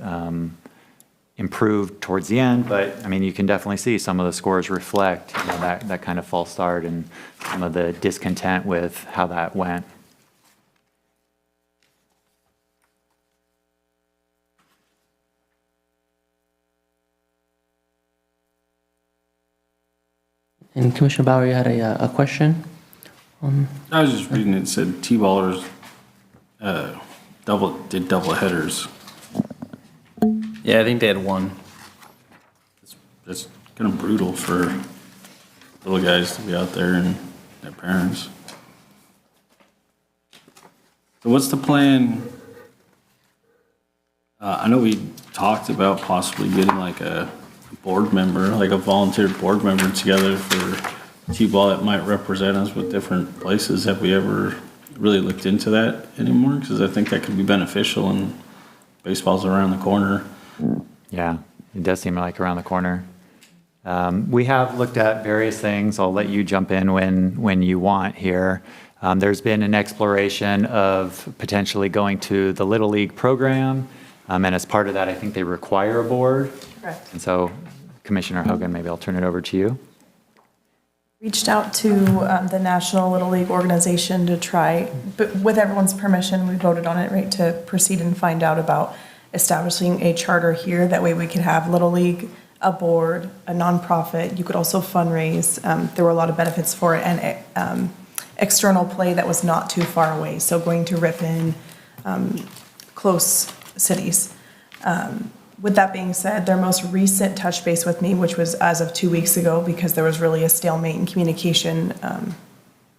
improved towards the end. But I mean, you can definitely see some of the scores reflect that kind of false start and some of the discontent with how that went. And Commissioner Bauer, you had a question? I was just reading, it said T-ballers did double headers. Yeah, I think they had one. That's kind of brutal for little guys to be out there and their parents. So what's the plan? I know we talked about possibly getting like a board member, like a volunteer board member together for T-ball that might represent us with different places. Have we ever really looked into that anymore? Because I think that could be beneficial, and baseball's around the corner. Yeah, it does seem like around the corner. We have looked at various things. I'll let you jump in when you want here. There's been an exploration of potentially going to the Little League program. And as part of that, I think they require a board. Correct. And so, Commissioner Hogan, maybe I'll turn it over to you. Reached out to the National Little League organization to try, but with everyone's permission, we voted on it, right, to proceed and find out about establishing a charter here. That way we could have Little League, a board, a nonprofit. You could also fundraise. There were a lot of benefits for it, and external play that was not too far away. So going to Ripon, close cities. With that being said, their most recent touch base with me, which was as of 2 weeks ago, because there was really a stalemate in communication,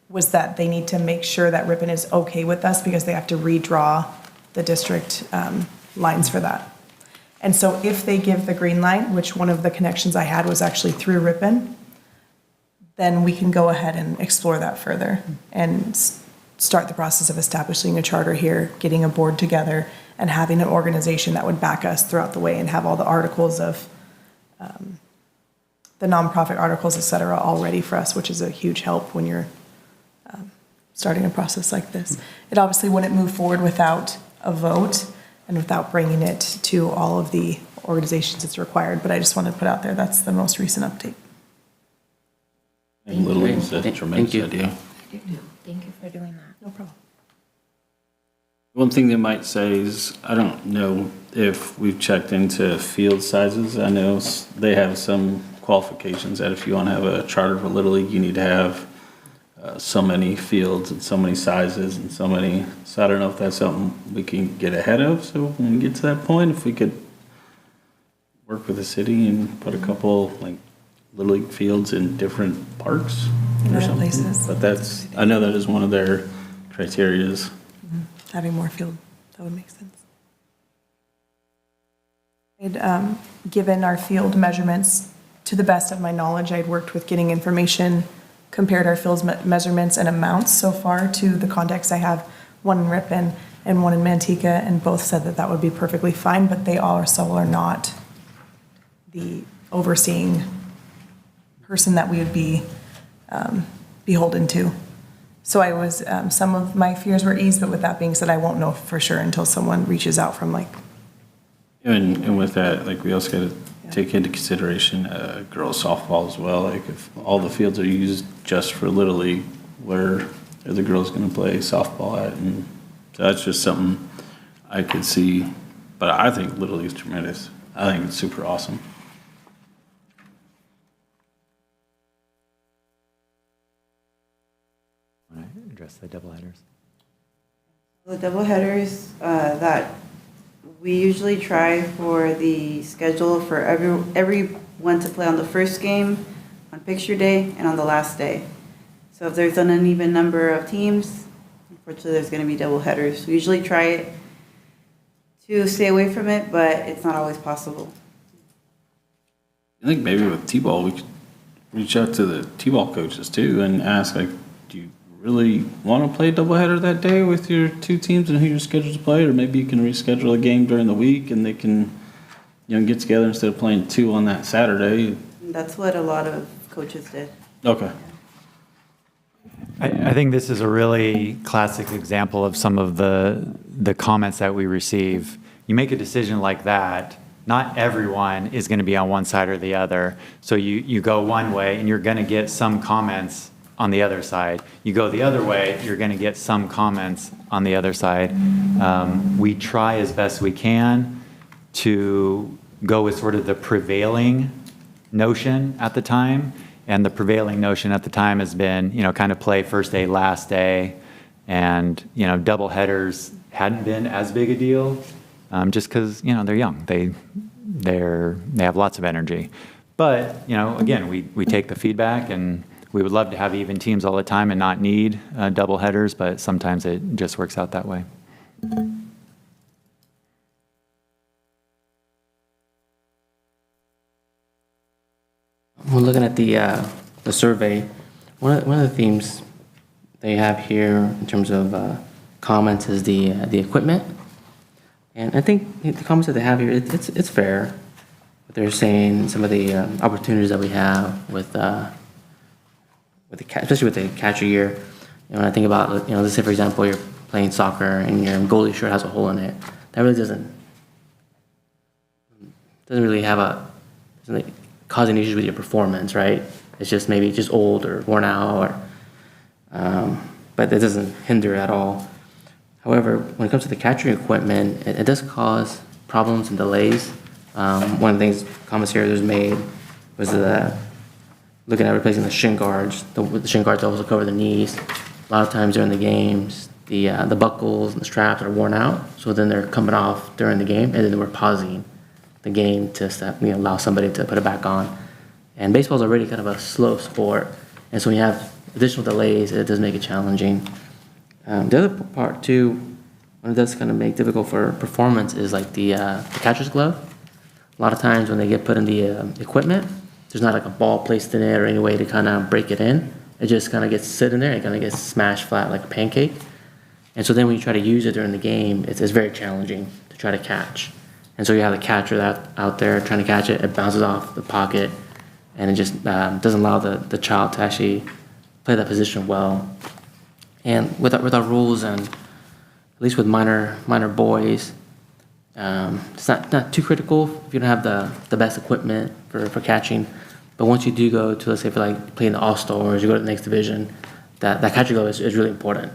was that they need to make sure that Ripon is okay with us because they have to redraw the district lines for that. And so if they give the green light, which one of the connections I had was actually through Ripon, then we can go ahead and explore that further and start the process of establishing a charter here, getting a board together, and having an organization that would back us throughout the way and have all the articles of the nonprofit articles, et cetera, all ready for us, which is a huge help when you're starting a process like this. It obviously wouldn't move forward without a vote and without bringing it to all of the organizations it's required, but I just wanted to put out there that's the most recent update. And Little League's a tremendous idea. Thank you for doing that. No problem. One thing they might say is, I don't know if we've checked into field sizes. I know they have some qualifications that if you want to have a charter for Little League, you need to have so many fields and so many sizes and so many. So I don't know if that's something we can get ahead of. So when we get to that point, if we could work with the city and put a couple like Little League fields in different parks In or other something. places. But that's, I know that is one of their criterias. Having more field, that would make sense. I'd given our field measurements, to the best of my knowledge, I'd worked with getting information, compared our field measurements and amounts so far to the contacts I have, one in Ripon and one in Manteca, and both said that that would be perfectly fine, but they also are not the overseeing person that we would be beholden to. So I was, some of my fears were eased, but with that being said, I won't know for sure until someone reaches out from like. And with that, like we also got to take into consideration girls softball as well. Like if all the fields are used just for Little League, where are the girls going to play softball at? And so that's just something I could see. But I think Little League is tremendous. I think it's super awesome. Want to address the doubleheaders? The doubleheaders that we usually try for the schedule for everyone to play on the first game, on picture day, and on the last day. So if there's an uneven number of teams, unfortunately, there's going to be doubleheaders. We usually try it to stay away from it, but it's not always possible. I think maybe with T-ball, we could reach out to the T-ball coaches too and ask, like, do you really want to play a doubleheader that day with your two teams and who you're scheduled to play? Or maybe you can reschedule a game during the week and they can, get together instead of playing two on that Saturday. And that's what a lot of coaches did. Okay. I think this is a really classic example of some of the comments that we receive. You make a decision like that, not everyone is going to be on one side or the other. So you go one way and you're going to get some comments on the other side. You go the other way, you're going to get some comments on the other side. We try as best we can to go with sort of the prevailing notion at the time. And the prevailing notion at the time has been, kind of play first day, last day. And, double headers hadn't been as big a deal just because, they're young. They have lots of energy. But, again, we take the feedback and we would love to have even teams all the time and not need double headers, but sometimes it just works out that way. When looking at the survey, one of the themes they have here in terms of comments is the equipment, and I think the comments that they have here it's fair. What they're saying, some of the opportunities that we have with especially with the catcher gear. When I think about let's say for example you're playing soccer and your goalie shirt has a hole in it, that really doesn't really doesn't cause any issues with your performance, right? It's just maybe just old or worn out, but that doesn't hinder at all. However, when it comes to the catching equipment, it does cause problems and delays. One of the things comments here was made was looking at replacing the shin guards. The shin guards also cover the knees. A lot of times during the games, the buckles and the straps are worn out, so then they're coming off during the game, and then we're pausing the game to allow somebody to put it back on. And baseball is already kind of a slow sport, and so when you have additional delays, it does make it challenging. The other part too, when it does kind of make difficult for performance, is like the catcher's glove. A lot of times when they get put in the equipment, there's not like a ball placed in it or any way to kind of break it in. It just kind of gets sit in there and kind of gets smashed flat like a pancake. And so then when you try to use it during the game, it's very challenging to try to catch. And so you have the catcher out there trying to catch it, it bounces off the pocket, and it just doesn't allow the child to actually play that position well. And with our rules, and at least with minor boys, it's not too critical if you don't have the best equipment for catching. But once you do go to, let's say, for like playing the All-Stars, you go to the next division, that catcher glove is really important.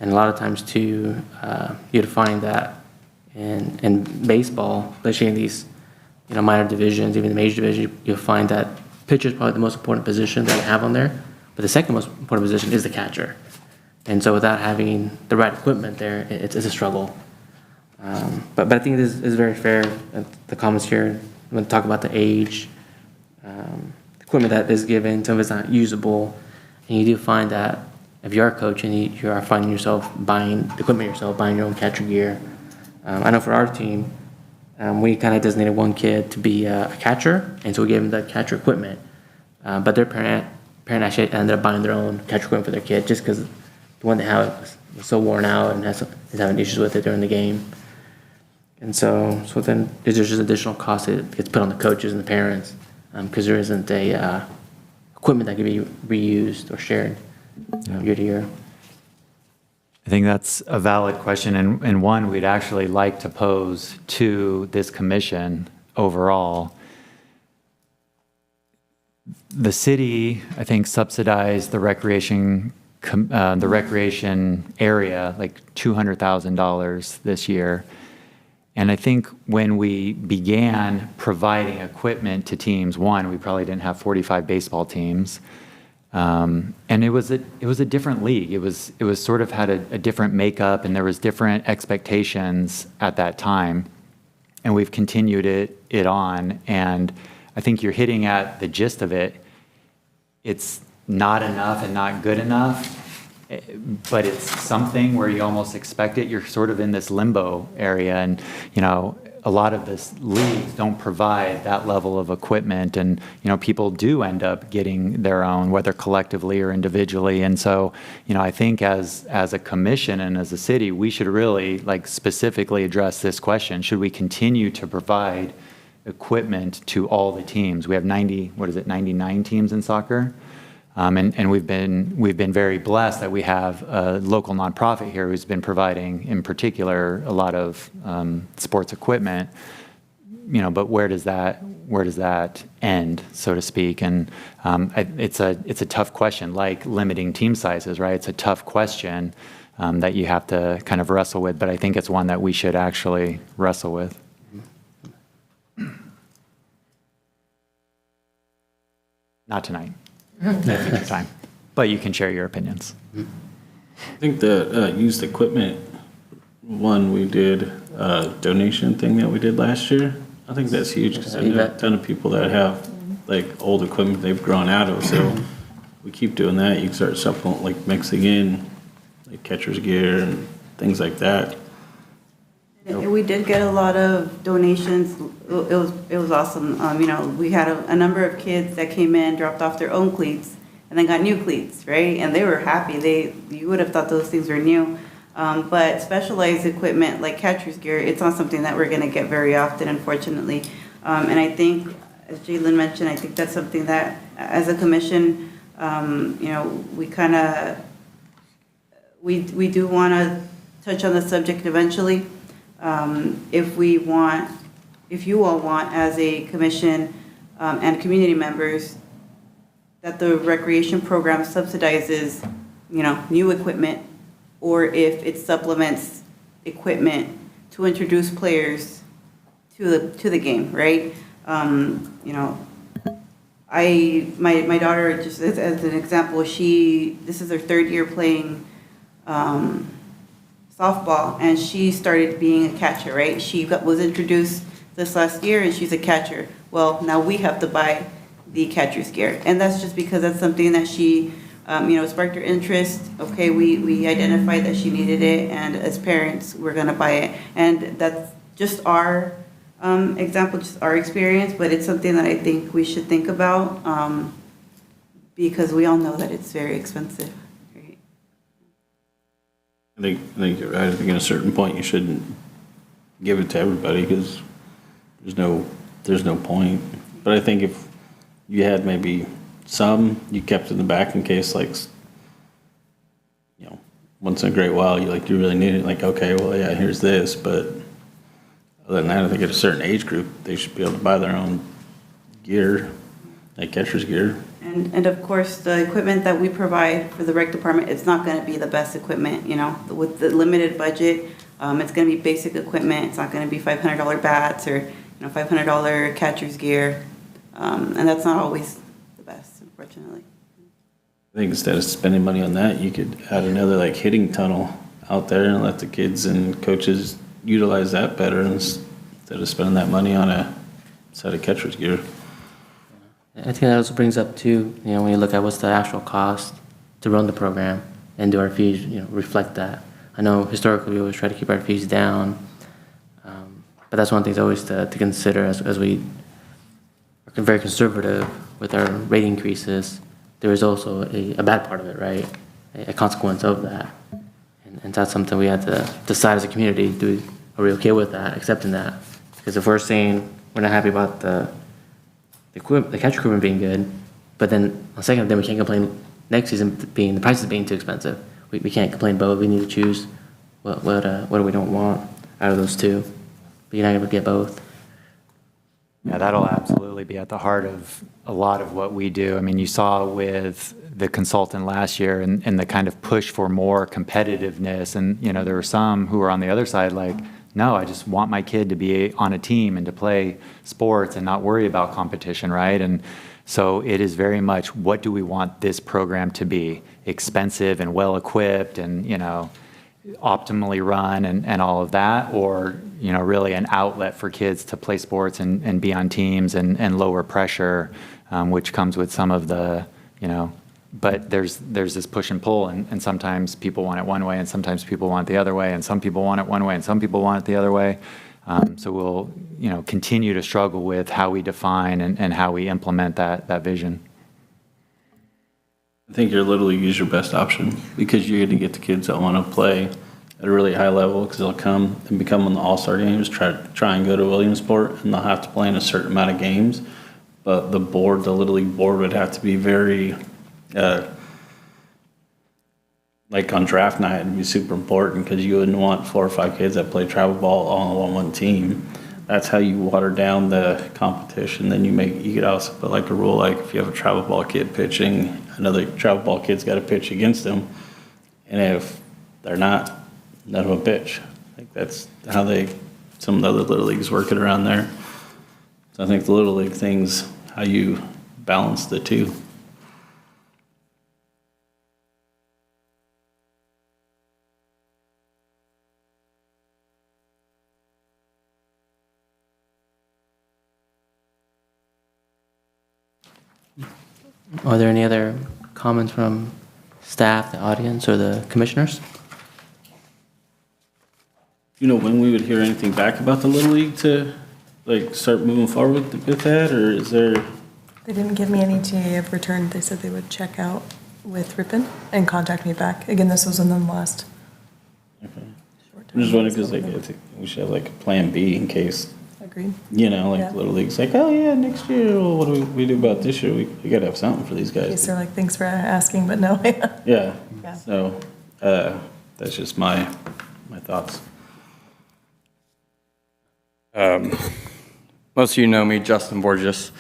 And a lot of times too, you'd find that in baseball, especially in these minor divisions, even the major division, you'll find that pitcher is probably the most important position that you have on there. But the second most important position is the catcher. And so without having the right equipment there, it's a struggle. But I think it is very fair. The comments here, when we talk about the age, equipment that is given, some of it's not usable. And you do find that if you are a coach and you are finding yourself buying the equipment yourself, buying your own catcher gear. I know for our team, we kind of designated one kid to be a catcher, and so we gave him the catcher equipment. But their parent actually ended up buying their own catcher equipment for their kid just because the one they have was so worn out and is having issues with it during the game. And so then there's just additional cost that gets put on the coaches and the parents because there isn't a equipment that can be reused or shared year to year. I think that's a valid question, and one we'd actually like to pose to this commission overall. The city, I think, subsidized the recreation area like $200,000 this year. And I think when we began providing equipment to teams, one, we probably didn't have 45 baseball teams. And it was a different league. It was sort of had a different makeup, and there was different expectations at that time. And we've continued it on. And I think you're hitting at the gist of it. It's not enough and not good enough, but it's something where you almost expect it. You're sort of in this limbo area, and a lot of this leagues don't provide that level of equipment, and people do end up getting their own, whether collectively or individually. And so I think as a commission and as a city, we should really specifically address this question. Should we continue to provide equipment to all the teams? We have 99 teams in soccer. And we've been very blessed that we have a local nonprofit here who's been providing, in particular, a lot of sports equipment. But where does that end, so to speak? And it's a tough question, like limiting team sizes, right? It's a tough question that you have to kind of wrestle with. But I think it's one that we should actually wrestle with. Not tonight. Future time. But you can share your opinions. I think the used equipment one we did, donation thing that we did last year, I think that's huge because I know a ton of people that have old equipment they've grown out of. So we keep doing that. You can start supplement, mixing in catcher's gear and things like that. And we did get a lot of donations. It was awesome. We had a number of kids that came in, dropped off their own cleats, and then got new cleats, right? And they were happy. You would have thought those things were new. But specialized equipment like catcher's gear, it's not something that we're going to get very often, unfortunately. And I think, as Jalen mentioned, I think that's something that, as a commission, we kind of, we do want to touch on the subject eventually. If you all want, as a commission and community members, that the recreation program subsidizes, new equipment, or if it supplements equipment to introduce players to the game, right? My daughter, just as an example, this is her third year playing softball, and she started being a catcher, right? She was introduced this last year, and she's a catcher. Well, now we have to buy the catcher's gear, and that's just because that's something that she, sparked her interest. Okay, we identified that she needed it, and as parents, we're gonna buy it. And that's just our example, just our experience, but it's something that I think we should think about, because we all know that it's very expensive. I think you're right. I think at a certain point you shouldn't give it to everybody because there's no point. But I think if you had maybe some, you kept in the back in case, once in a great while you really need it. Okay, well, yeah, here's this. But other than that, I think at a certain age group they should be able to buy their own gear, like catcher's gear. And of course, the equipment that we provide for the rec department, it's not going to be the best equipment, with the limited budget. It's going to be basic equipment. It's not going to be $500 bats or, $500 catcher's gear. And that's not always the best, unfortunately. I think instead of spending money on that, you could add another hitting tunnel out there and let the kids and coaches utilize that better instead of spending that money on a set of catcher's gear. I think that also brings up too, when you look at what's the actual cost to run the program, and do our fees, reflect that. I know historically we always try to keep our fees down, but that's one thing always to consider as we are very conservative with our rate increases. There is also a bad part of it, right? A consequence of that, and that's something we have to decide as a community. Are we okay with that, accepting that? Because if we're saying we're not happy about the catcher equipment being good, but then on second, then we can't complain next season the prices being too expensive. We can't complain both. We need to choose what we don't want out of those two. But you're not going to get both. Yeah, that'll absolutely be at the heart of a lot of what we do. I mean, you saw with the consultant last year and the kind of push for more competitiveness. And, you know, there were some who were on the other side like, no, I just want my kid to be on a team and to play sports and not worry about competition, right? And so it is very much, what do we want this program to be? Expensive and well-equipped and, you know, optimally run and all of that, or, you know, really an outlet for kids to play sports and be on teams and lower pressure, which comes with some of the, you know, but there's this push and pull, and sometimes people want it one way and sometimes people want it the other way, and some people want it one way and some people want it the other way. So we'll, you know, continue to struggle with how we define and how we implement that vision. I think your Little League is your best option because you're going to get the kids that want to play at a really high level because they'll come and become on the all-star games, try and go to Williamsport, and they'll have to play in a certain amount of games. But the Little League board would have to be very, like on draft night, it'd be super important because you wouldn't want 4 or 5 kids that play travel ball all on one team. That's how you water down the competition. Then you could also put like a rule, like if you have a travel ball kid pitching, another travel ball kid's got to pitch against them. And if they're not, none of them pitch. I think that's how some of the other Little Leagues work it around there. So I think the Little League thing's how you balance the two. Are there any other comments from staff, the audience, or the commissioners? You know when we would hear anything back about the Little League to like start moving forward with that, or is there? They didn't give me any TA of return. They said they would check out with Ripon and contact me back. Again, this was in the last. Okay. I'm just wondering because like I think we should have like a plan B in case. Agreed. You know, like Yeah. Little League's like, oh yeah, next year, well, what do we do about this year? We gotta have something for these In case guys. they're like, thanks for asking, but no. Yeah. Yeah. So that's just my thoughts. Most of you know me, Justin Borges.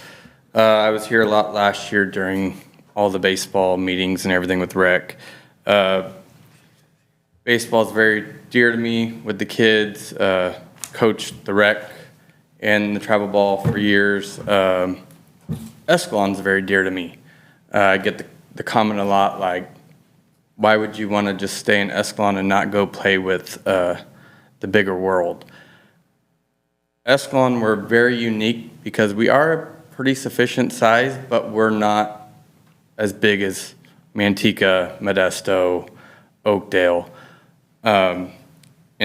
I was here a lot last year during all the baseball meetings and everything with rec. Baseball is very dear to me with the kids. Coached the rec and the travel ball for years. Escalon's very dear to me. I get the comment a lot like, why would you want to just stay in Escalon and not go play with the bigger world? Escalon, we're very unique because we are a pretty sufficient size, but we're not as big as Manteca, Modesto, Oakdale. And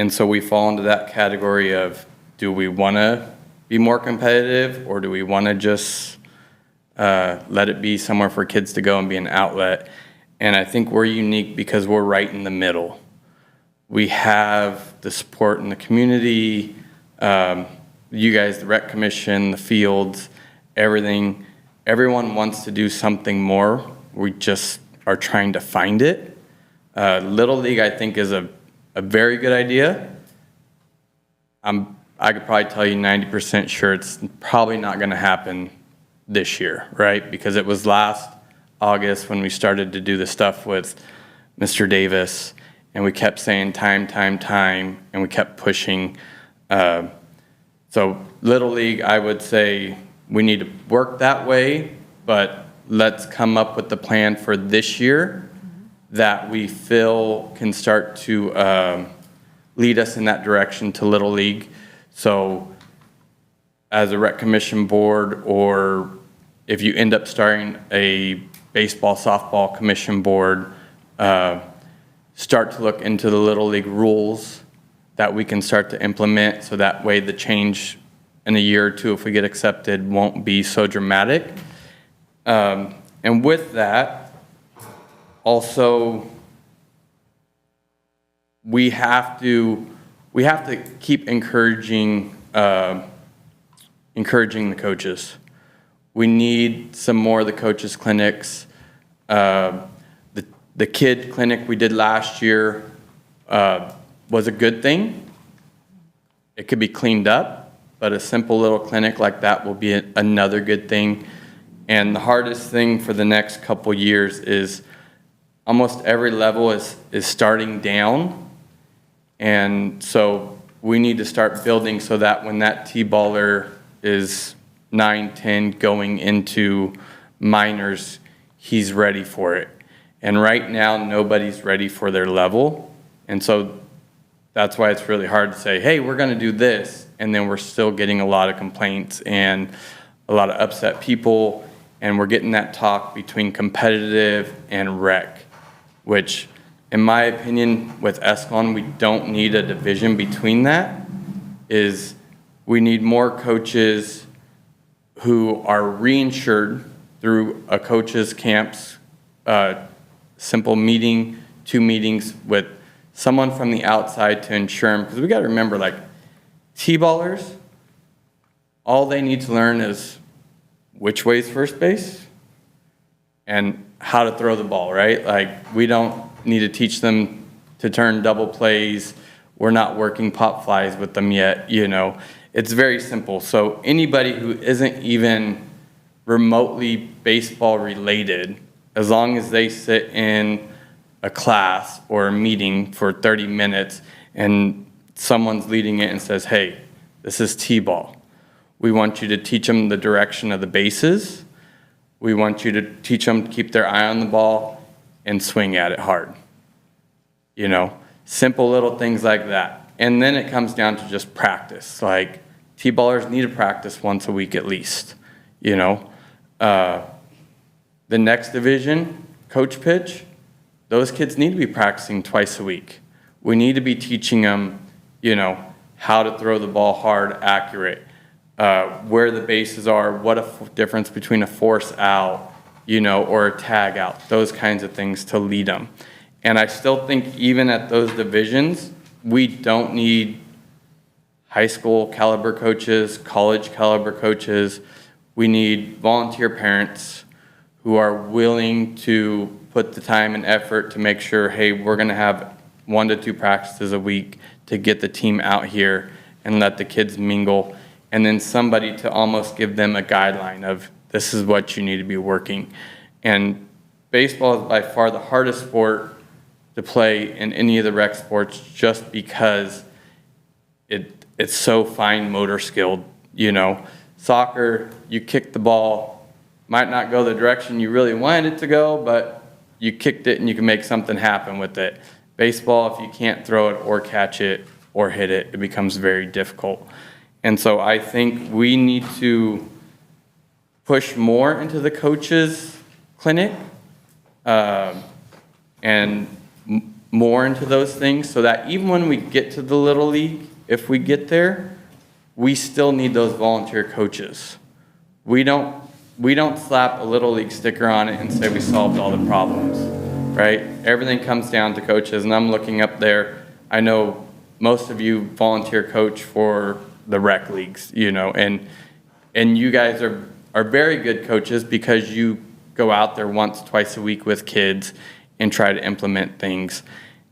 so we fall into that category of, do we want to be more competitive, or do we want to just let it be somewhere for kids to go and be an outlet? And I think we're unique because we're right in the middle. We have the support in the community, you guys, the rec commission, the fields, everything. Everyone wants to do something more. We just are trying to find it. Little League, I think, is a very good idea. I could probably tell you 90% sure it's probably not going to happen this year, right? Because it was last August when we started to do the stuff with Mr. Davis, and we kept saying time, and we kept pushing. So Little League, I would say we need to work that way, but let's come up with the plan for this year that we feel can start to lead us in that direction to Little League. So as a rec commission board, or if you end up starting a baseball, softball commission board, start to look into the Little League rules that we can start to implement, so that way the change in a year or two, if we get accepted, won't be so dramatic. And with that, also, we have to keep encouraging the coaches. We need some more of the coaches clinics. The kid clinic we did last year was a good thing. It could be cleaned up. but a simple little clinic like that will be another good thing. And the hardest thing for the next couple years is almost every level is starting down. And so we need to start building so that when that T-baller is 9, 10 going into minors, he's ready for it. And right now, nobody's ready for their level. And so that's why it's really hard to say, hey, we're going to do this. And then we're still getting a lot of complaints and a lot of upset people. And we're getting that talk between competitive and rec, which in my opinion, with Escalon, we don't need a division between that. Is we need more coaches who are reinsured through a coach's camps, simple meeting, 2 meetings with someone from the outside to insure them. Because we got to remember, like, T-ballers, all they need to learn is which way's first base and how to throw the ball, right? Like, we don't need to teach them to turn double plays. We're not working pop flies with them yet, you know. It's very simple. So anybody who isn't even remotely baseball related, as long as they sit in a class or a meeting for 30 minutes and someone's leading it and says, hey, this is T-ball. We want you to teach them the direction of the bases. We want you to teach them to keep their eye on the ball and swing at it hard. You know, simple little things like that. And then it comes down to just practice. Like, T-ballers need to practice once a week at least, you know. The next division, coach pitch, those kids need to be practicing twice a week. We need to be teaching them, you know, how to throw the ball hard, accurate, where the bases are, what a difference between a force out, you know, or a tag out, those kinds of things to lead them. And I still think even at those divisions, we don't need high school caliber coaches, college caliber coaches. We need volunteer parents who are willing to put the time and effort to make sure, hey, we're going to have 1 to 2 practices a week to get the team out here and let the kids mingle. And then somebody to almost give them a guideline of this is what you need to be working. And baseball is by far the hardest sport to play in any of the rec sports just because it's so fine motor skilled, you know. Soccer, you kick the ball, might not go the direction you really wanted it to go, but you kicked it and you can make something happen with it. Baseball, if you can't throw it or catch it or hit it, it becomes very difficult. And so I think we need to push more into the coaches clinic and more into those things so that even when we get to the Little League, if we get there, we still need those volunteer coaches. We don't slap a Little League sticker on it and say we solved all the problems, right? Everything comes down to coaches, and I'm looking up there. I know most of you volunteer coach for the rec leagues, you know, and you guys are very good coaches because you go out there once, twice a week with kids and try to implement things.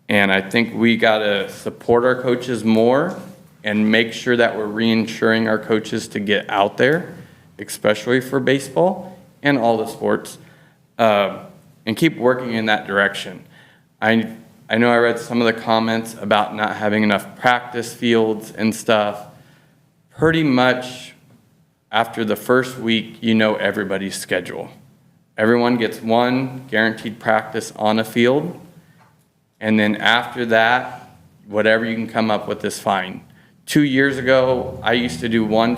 And I think we got to support our coaches more and make sure that we're reinsuring our coaches to get out there, especially for baseball and all the sports, and keep working in that direction. I know I read some of the comments about not having enough practice fields and stuff. Pretty much after the first week, you know everybody's schedule. Everyone gets 1 guaranteed practice on a field, and then after that, whatever you can come up with is fine. 2 years ago, I used to do 1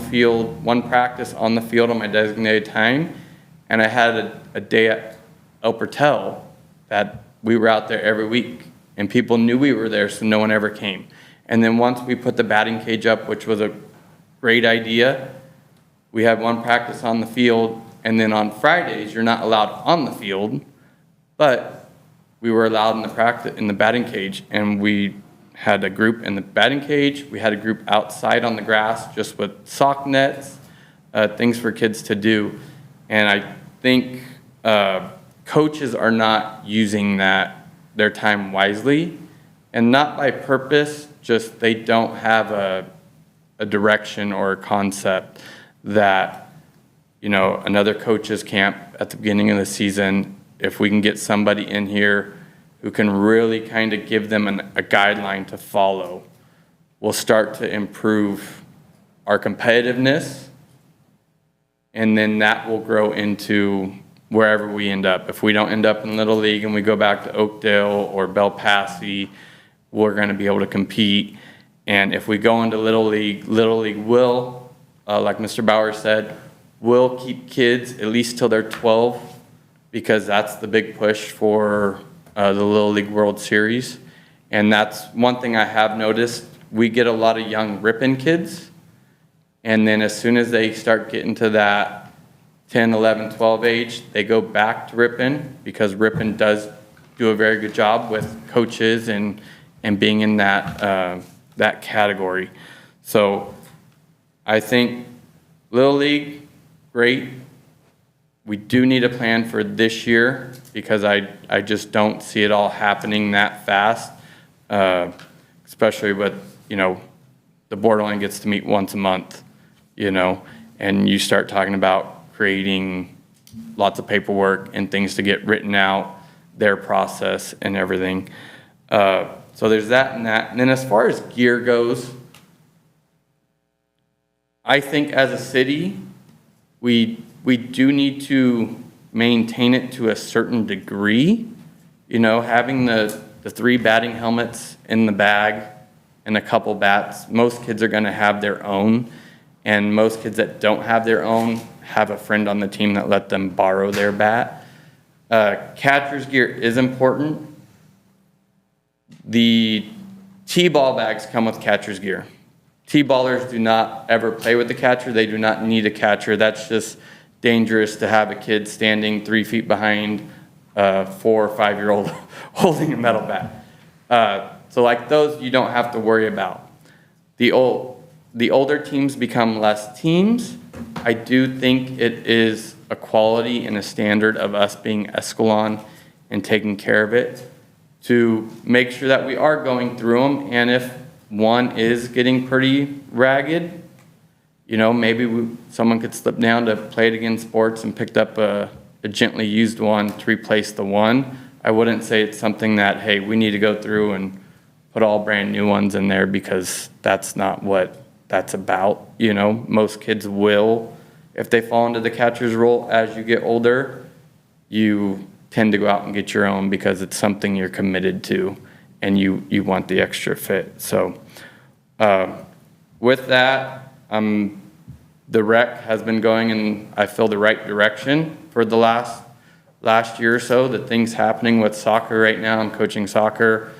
practice on the field on my designated time, and I had a day at El Portel that we were out there every week, and people knew we were there, so no one ever came. And then once we put the batting cage up, which was a great idea, we had 1 practice on the field, and then on Fridays, you're not allowed on the field, but we were allowed in the batting cage, and we had a group in the batting cage. We had a group outside on the grass just with sock nets, things for kids to do. And I think coaches are not using their time wisely, and not by purpose, just they don't have a direction or a concept that, another coach's camp at the beginning of the season, if we can get somebody in here who can really kind of give them a guideline to follow, we'll start to improve our competitiveness, and then that will grow into wherever we end up. If we don't end up in Little League and we go back to Oakdale or Belpassy, we're going to be able to compete. And if we go into Little League will, like Mr. Bauer said, will keep kids at least till they're 12, because that's the big push for the Little League World Series. And that's one thing I have noticed. We get a lot of young Ripon kids, and then as soon as they start getting to that 10, 11, 12 age, they go back to Ripon, because Ripon does do a very good job with coaches and being in that category. So I think Little League, great. We do need a plan for this year, because I just don't see it all happening that fast, especially with, the board only gets to meet once a month, and you start talking about creating lots of paperwork and things to get written out, their process and everything. So there's that and that. And then as far as gear goes, I think as a city, we do need to maintain it to a certain degree. Having the 3 batting helmets in the bag and a couple bats, most kids are going to have their own. And most kids that don't have their own have a friend on the team that let them borrow their bat. Catcher's gear is important. The T-ball bags come with catcher's gear. T-ballers do not ever play with the catcher. They do not need a catcher. That's just dangerous to have a kid standing 3 feet behind a 4 or 5-year-old holding a metal bat. So like those, you don't have to worry about. The older teams become less teams. I do think it is a quality and a standard of us being Escalon and taking care of it to make sure that we are going through them. And if one is getting pretty ragged, maybe someone could slip down to Play It Again Sports and picked up a gently used one to replace the one. I wouldn't say it's something that, hey, we need to go through and put all brand new ones in there, because that's not what that's about. Most kids will, if they fall into the catcher's role as you get older, you tend to go out and get your own, because it's something you're committed to and you want the extra fit. So with that, the rec has been going in, I feel, the right direction for the last year or so. The things happening with soccer right now, I'm coaching soccer.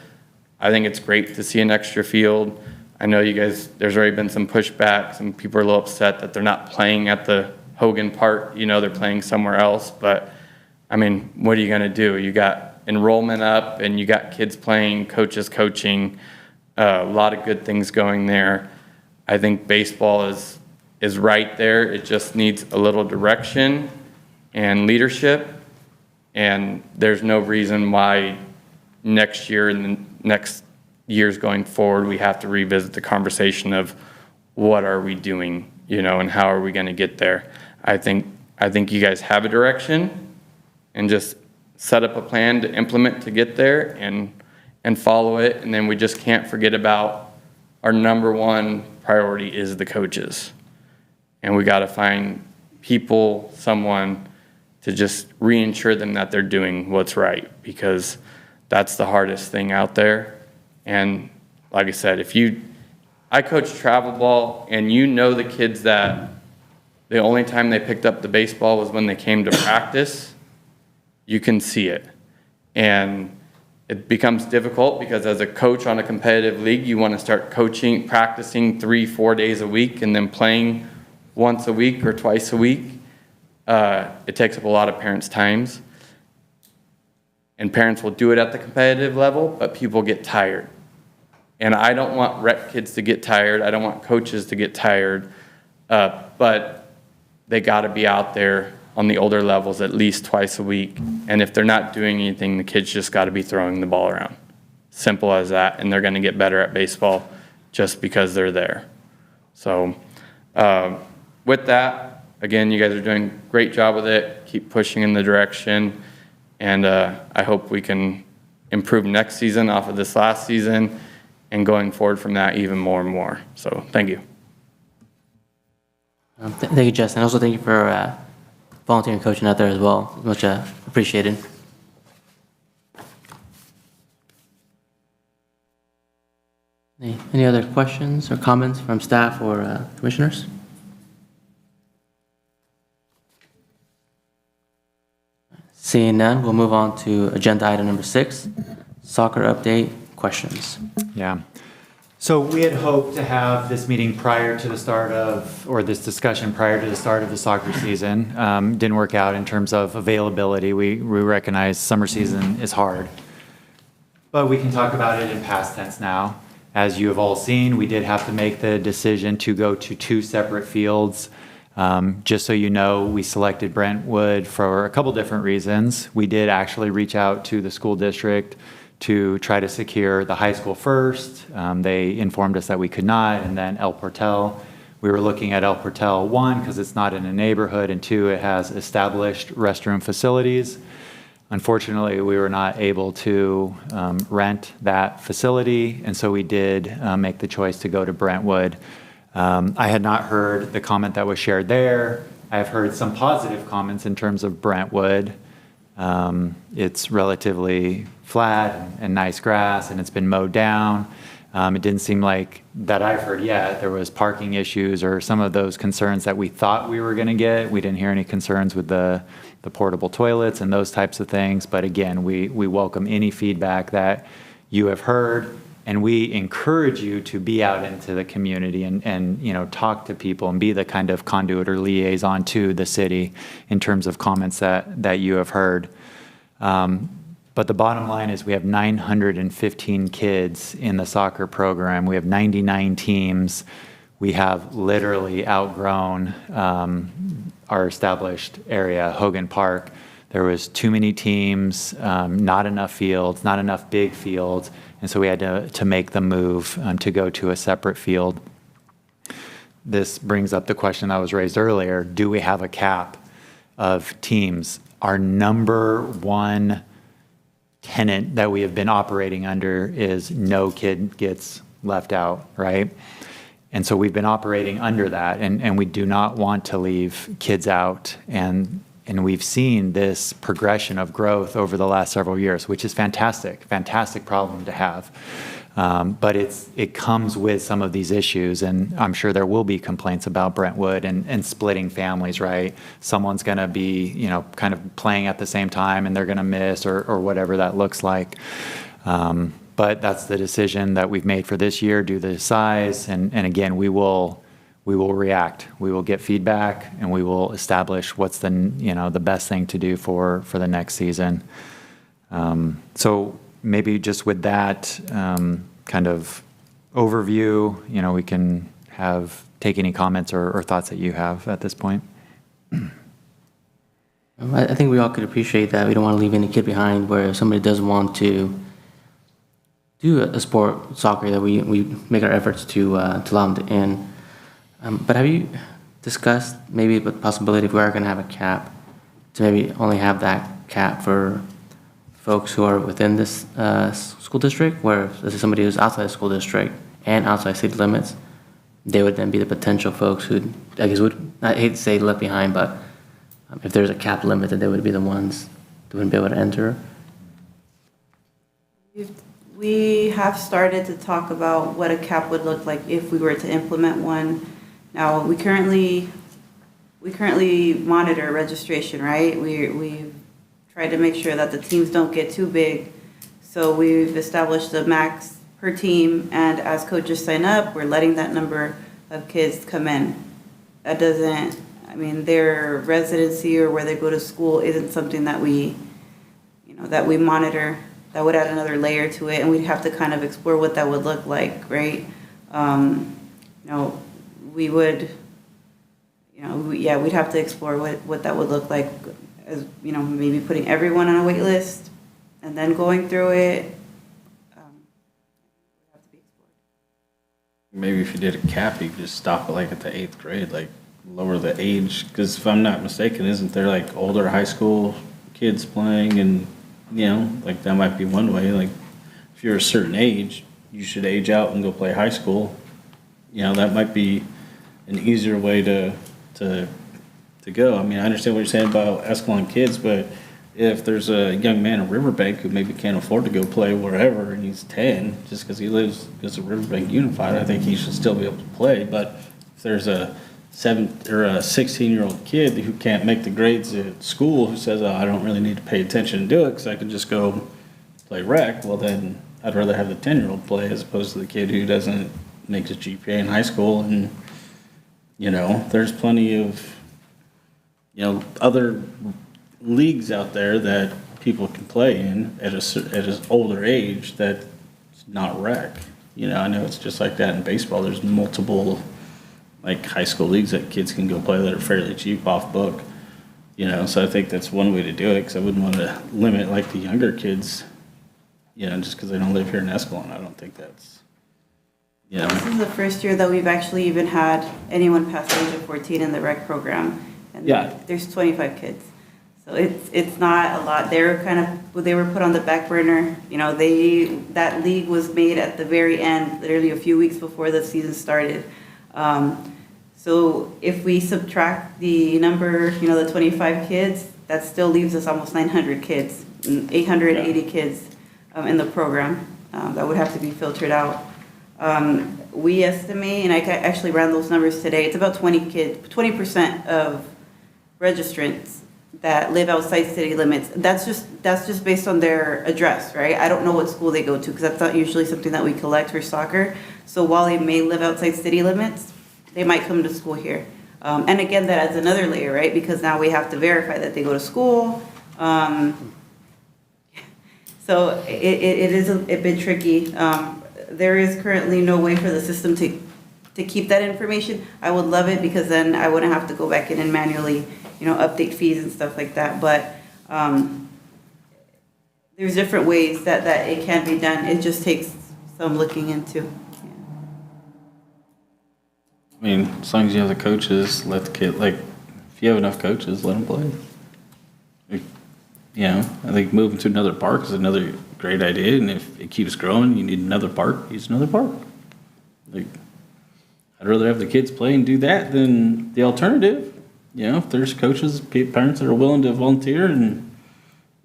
I think it's great to see an extra field. I know you guys, there's already been some pushback. Some people are a little upset that they're not playing at the Hogan Park. They're playing somewhere else. But, what are you going to do? You got enrollment up, and you got kids playing, coaches coaching, a lot of good things going there. I think baseball is right there. It just needs a little direction and leadership. And there's no reason why next year and the next years going forward, we have to revisit the conversation of what are we doing, and how are we going to get there. I think you guys have a direction, and just set up a plan to implement to get there and follow it. And then we just can't forget about our number one priority is the coaches. And we got to find someone to just reassure them that they're doing what's right, because that's the hardest thing out there. And like I said, I coach travel ball, and the kids that the only time they picked up the baseball was when they came to practice, you can see it. And it becomes difficult, because as a coach on a competitive league, you want to start practicing 3-4 days a week, and then playing once a week or twice a week. It takes up a lot of parents' times. And parents will do it at the competitive level, but people get tired. And I don't want rec kids to get tired. I don't want coaches to get tired. But they got to be out there on the older levels at least twice a week. And if they're not doing anything, the kids just got to be throwing the ball around. Simple as that. And they're going to get better at baseball just because they're there. So with that, again, you guys are doing a great job with it. Keep pushing in the direction. And I hope we can improve next season off of this last season and going forward from that even more and more. So thank you. Thank you, Justin. Also, thank you for volunteering and coaching out there as well. Much appreciated. Any other questions or comments from staff or commissioners? Seeing none, we'll move on to agenda item number 6, soccer update questions. Yeah. So we had hoped to have this meeting prior to the start of, or this discussion prior to the start of the soccer season. Didn't work out in terms of availability. We recognize summer season is hard. But we can talk about it in past tense now. As you have all seen, we did have to make the decision to go to 2 separate fields. Just so you know, we selected Brentwood for a couple different reasons. We did actually reach out to the school district to try to secure the high school first. They informed us that we could not, and then El Portel. We were looking at El Portel, 1, because it's not in a neighborhood, and 2, it has established restroom facilities. Unfortunately, we were not able to rent that facility, and so we did make the choice to go to Brentwood. I had not heard the comment that was shared there. I have heard some positive comments in terms of Brentwood. It's relatively flat and nice grass, and it's been mowed down. It didn't seem like, that I've heard yet, there was parking issues or some of those concerns that we thought we were going to get. We didn't hear any concerns with the portable toilets and those types of things. But again, we welcome any feedback that you have heard, and we encourage you to be out into the community and you know, talk to people and be the kind of conduit or liaison to the city in terms of comments that you have heard. But the bottom line is we have 915 kids in the soccer program. We have 99 teams. We have literally outgrown our established area, Hogan Park. There was too many teams, not enough fields, not enough big fields, and so we had to make the move to go to a separate field. This brings up the question that was raised earlier: do we have a cap of teams? Our number one tenet that we have been operating under is no kid gets left out, right? And so we've been operating under that, and we do not want to leave kids out. And we've seen this progression of growth over the last several years, which is fantastic problem to have. But it comes with some of these issues, and I'm sure there will be complaints about Brentwood and splitting families, right? Someone's going to be, you know, kind of playing at the same time, and they're going to miss or whatever that looks like. But that's the decision that we've made for this year due to the size, and again, we will react. We will get feedback, and we will establish what's the best thing to do for the next season. So maybe just with that kind of overview, you know, we can take any comments or thoughts that you have at this point. I think we all could appreciate that. We don't want to leave any kid behind, where if somebody does want to do a sport, soccer, that we make our efforts to allow them in. But have you discussed maybe the possibility, if we are going to have a cap, to maybe only have that cap for folks who are within this school district, where if this is somebody who's outside the school district and outside city limits, they would then be the potential folks who, I guess, I hate to say left behind, but if there's a cap limit, then they would be the ones that wouldn't be able to enter. We have started to talk about what a cap would look like if we were to implement one. Now, we currently monitor registration, right? We try to make sure that the teams don't get too big. So we've established a max per team, and as coaches sign up, we're letting that number of kids come in. That doesn't, I mean, their residency or where they go to school isn't something that we monitor. That would add another layer to it, and we'd have to kind of explore what that would look like, right? We would, we'd have to explore what that would look like, as, you know, maybe putting everyone on a wait list and then going through it. Would have to be explored. Maybe if you did a cap, you could just stop it like at the 8th grade, like lower the age, because if I'm not mistaken, isn't there like older high school kids playing and, you know, like that might be one way, like if you're a certain age, you should age out and go play high school. You know, that might be an easier way to go. I mean, I understand what you're saying about Escalon kids, but if there's a young man in Riverbank who maybe can't afford to go play wherever and he's 10, just because he lives as a Riverbank Unified, I think he should still be able to play. But if there's a 16-year-old kid who can't make the grades at school who says, oh, I don't really need to pay attention and do it because I can just go play rec, well then I'd rather have the 10-year-old play as opposed to the kid who doesn't make his GPA in high school. And, you know, there's plenty of, you know, other leagues out there that people can play in at an older age that's not rec. You know, I know it's just like that in baseball. There's multiple like high school leagues that kids can go play that are fairly cheap off book. You know, so I think that's one way to do it because I wouldn't want to limit like the younger kids, you know, just because they don't live here in Escalon. I don't think that's, you know. This is the first year that we've actually even had anyone past the age of 14 in the rec program. And Yeah. there's 25 kids. So it's not a lot. They were put on the back burner. You know, that league was made at the very end, literally a few weeks before the season started. So if we subtract the number, you know, the 25 kids, that still leaves us almost 900 kids, 880 kids in the program that would have to be filtered out. We estimate, and I actually ran those numbers today, it's about 20% of registrants that live outside city limits. That's just based on their address, right? I don't know what school they go to because that's not usually something that we collect for soccer. So while they may live outside city limits, they might come to school here. And again, that adds another layer, right? Because now we have to verify that they go to school. So it is a bit tricky. There is currently no way for the system to keep that information. I would love it because then I wouldn't have to go back in and manually, you know, update fees and stuff like that. But there's different ways that it can be done. It just takes some looking into. I mean, as long as you have the coaches, let the kid, like, if you have enough coaches, let them play. Like, you know, I think moving to another park is another great idea, and if it keeps growing, you need another park, use another park. Like, I'd rather have the kids play and do that than the alternative. You know, if there's coaches, parents that are willing to volunteer and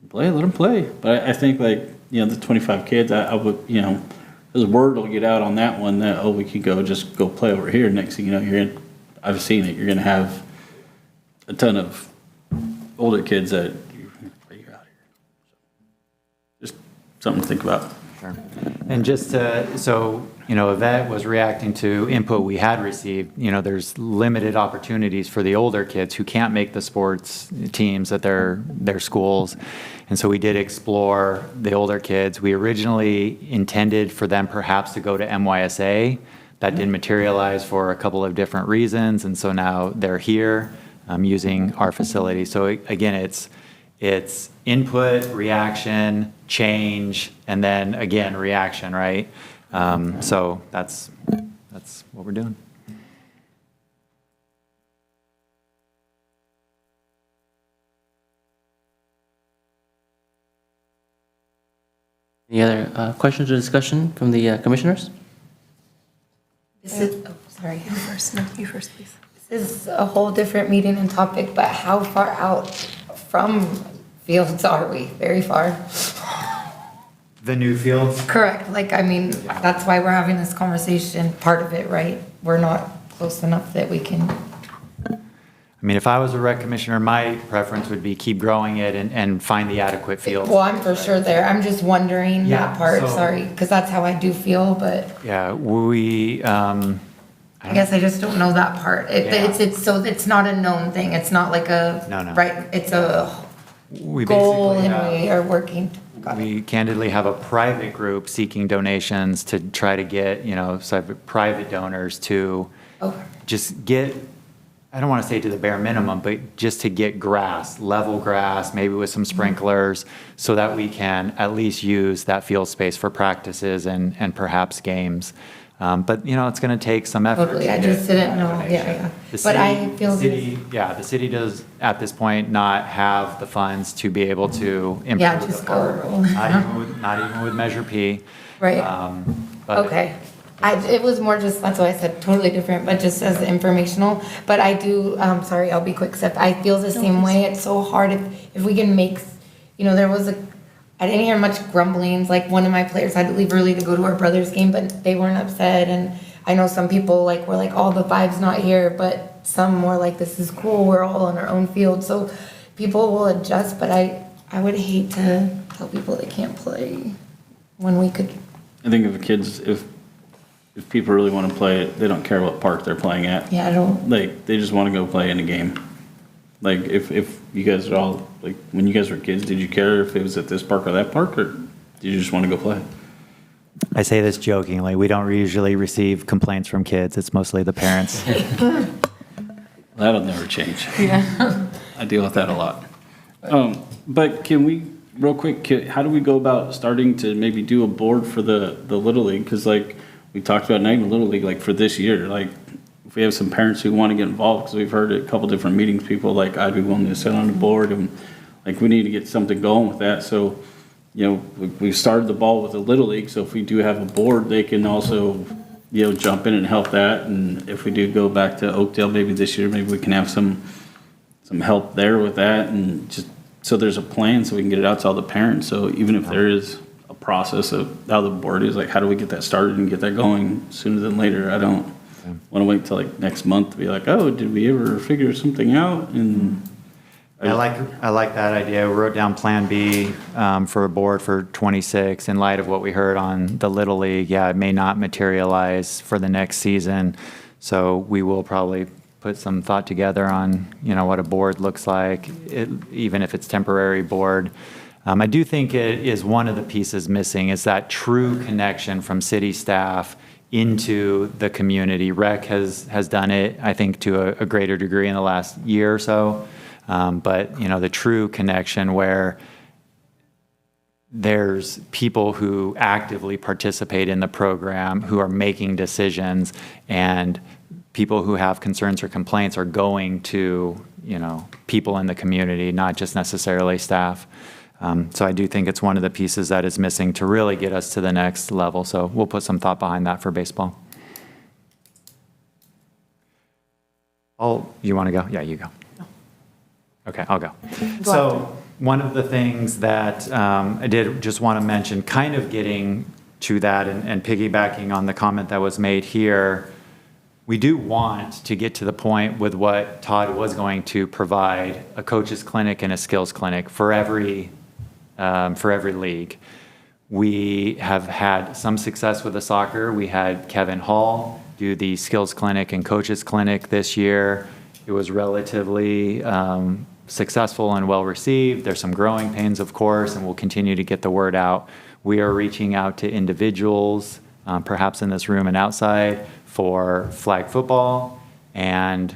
play, let them play. But I think, like, you know, the 25 kids, I would, you know, there's word will get out on that one that, oh, we could just go play over here. Next thing you know, I've seen it, you're going to have a ton of older kids that you're out here. Just something to think about. Sure. And just so, you know, Yvette was reacting to input we had received. You know, there's limited opportunities for the older kids who can't make the sports teams at their schools. And so we did explore the older kids. We originally intended for them perhaps to go to MYSA. That didn't materialize for a couple of different reasons. And so now they're here using our facility. So again, it's input, reaction, change, and then again, reaction, right? So that's what we're doing. Any other questions or discussion from the commissioners? This is, oh, sorry. You first, no, you first, please. This is a whole different meeting and topic, but how far out from fields are we? Very far? The new fields? Correct. Like, I mean, that's why we're having this conversation, part of it, right? We're not close enough that we can. I mean, if I was a rec commissioner, my preference would be keep growing it and find the adequate fields. Well, I'm for sure there. I'm just wondering Yeah, that part, so- sorry, because that's how I do feel, but Yeah, I guess I just don't know that part. Yeah. It's not a known thing. It's not like a. No. Right, it's a we goal basically and have- we are working. Got it. We candidly have a private group seeking donations to try to get, you know, private donors to Okay. just get, I don't want to say to the bare minimum, but just to get grass, level grass, maybe with some sprinklers, so that we can at least use that field space for practices and perhaps games. But, it's going to take some effort. Totally, to I get just didn't know, that yeah, information. yeah. But I feel. The city does, at this point, not have the funds to be able to Yeah, improve just the go park. roll. Not even with Measure P. Right. But- Okay. It was more just, that's why I said totally different, but just as informational. But I do, sorry, I'll be quick, Steph. I feel the same way. It's so hard if we can make, there was I didn't hear much grumblings. Like one of my players had to leave early to go to our brother's game, but they weren't upset. And I know some people were like, oh, the vibe's not here, but some were like, this is cool. We're all on our own field. So people will adjust, but I would hate to tell people they can't play when we could. I think if people really want to play it, they don't care what park they're playing at. Yeah, I don't. Like, they just want to go play in a game. Like, if you guys are all, like, when you guys were kids, did you care if it was at this park or that park, or did you just want to go play? I say this jokingly. We don't usually receive complaints from kids. It's mostly the parents. That'll never change. Yeah. I deal with that a lot. But can we, real quick, how do we go about starting to maybe do a board for the Little League? Because, like, we talked about not even Little League, like, for this year, like, if we have some parents who want to get involved, because we've heard at a couple different meetings, people like, I'd be willing to sit on the board, and, like, we need to get something going with that. So, we've started the ball with the Little League, so if we do have a board, they can also, jump in and help that. And if we do go back to Oakdale maybe this year, maybe we can have some help there with that, and just so there's a plan so we can get it out to all the parents. So even if there is a process of how the board is, like, how do we get that started and get that going sooner than later? I don't want to wait till like next month to be like, oh, did we ever figure something out? And I like that idea. We wrote down Plan B for a board for 26 in light of what we heard on the Little League. Yeah, it may not materialize for the next season, so we will probably put some thought together on what a board looks like, even if it's temporary board. I do think it is one of the pieces missing is that true connection from city staff into the community. Rec has done it, I think, to a greater degree in the last year or so. But, the true connection where there's people who actively participate in the program, who are making decisions, and people who have concerns or complaints are going to, people in the community, not just necessarily staff. So I do think it's one of the pieces that is missing to really get us to the next level. So we'll put some thought behind that for baseball. You want to go? Yeah, you go. Okay, I'll go. So one of the things that I did just want to mention, kind of getting to that and piggybacking on the comment that was made here, we do want to get to the point with what Todd was going to provide, a coach's clinic and a skills clinic for every league. We have had some success with the soccer. We had Kevin Hall do the skills clinic and coaches clinic this year. It was relatively successful and well received. There's some growing pains, of course, and we'll continue to get the word out. We are reaching out to individuals, perhaps in this room and outside, for flag football, and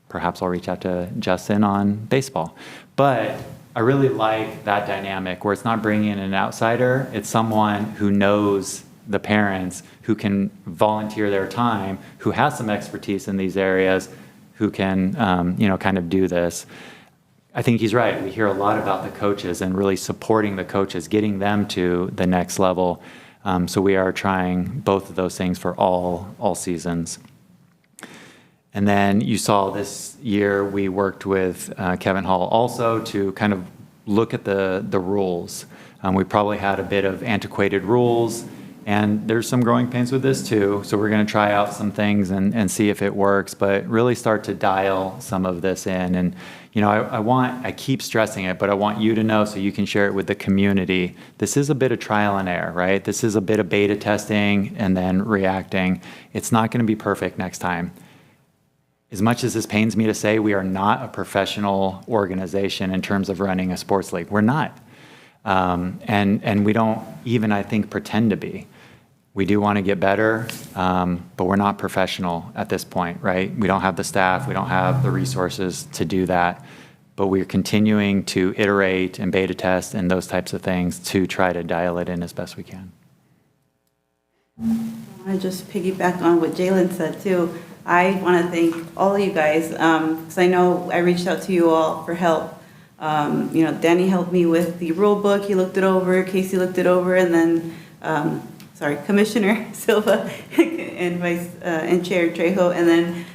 perhaps I'll reach out to Justin on baseball. But I really like that dynamic where it's not bringing in an outsider, it's someone who knows the parents, who can volunteer their time, who has some expertise in these areas, who can, kind of do this. I think he's right. We hear a lot about the coaches and really supporting the coaches, getting them to the next level. So we are trying both of those things for all seasons. And then you saw this year we worked with Kevin Hall also to kind of look at the rules. We probably had a bit of antiquated rules, and there's some growing pains with this too. So we're going to try out some things and see if it works, but really start to dial some of this in. And I keep stressing it, but I want you to know so you can share it with the community. This is a bit of trial and error, right? This is a bit of beta testing and then reacting. It's not going to be perfect next time. As much as this pains me to say, we are not a professional organization in terms of running a sports league. We're not. And we don't even, I think, pretend to be. We do want to get better, but we're not professional at this point, right? We don't have the staff, we don't have the resources to do that, but we're continuing to iterate and beta test and those types of things to try to dial it in as best we can. I want to just piggyback on what Jalen said too. I want to thank all of you guys, because I know I reached out to you all for help. Danny helped me with the rule book. He looked it over, Casey looked it over, and then, Commissioner Silva and and Chair Trejo, and then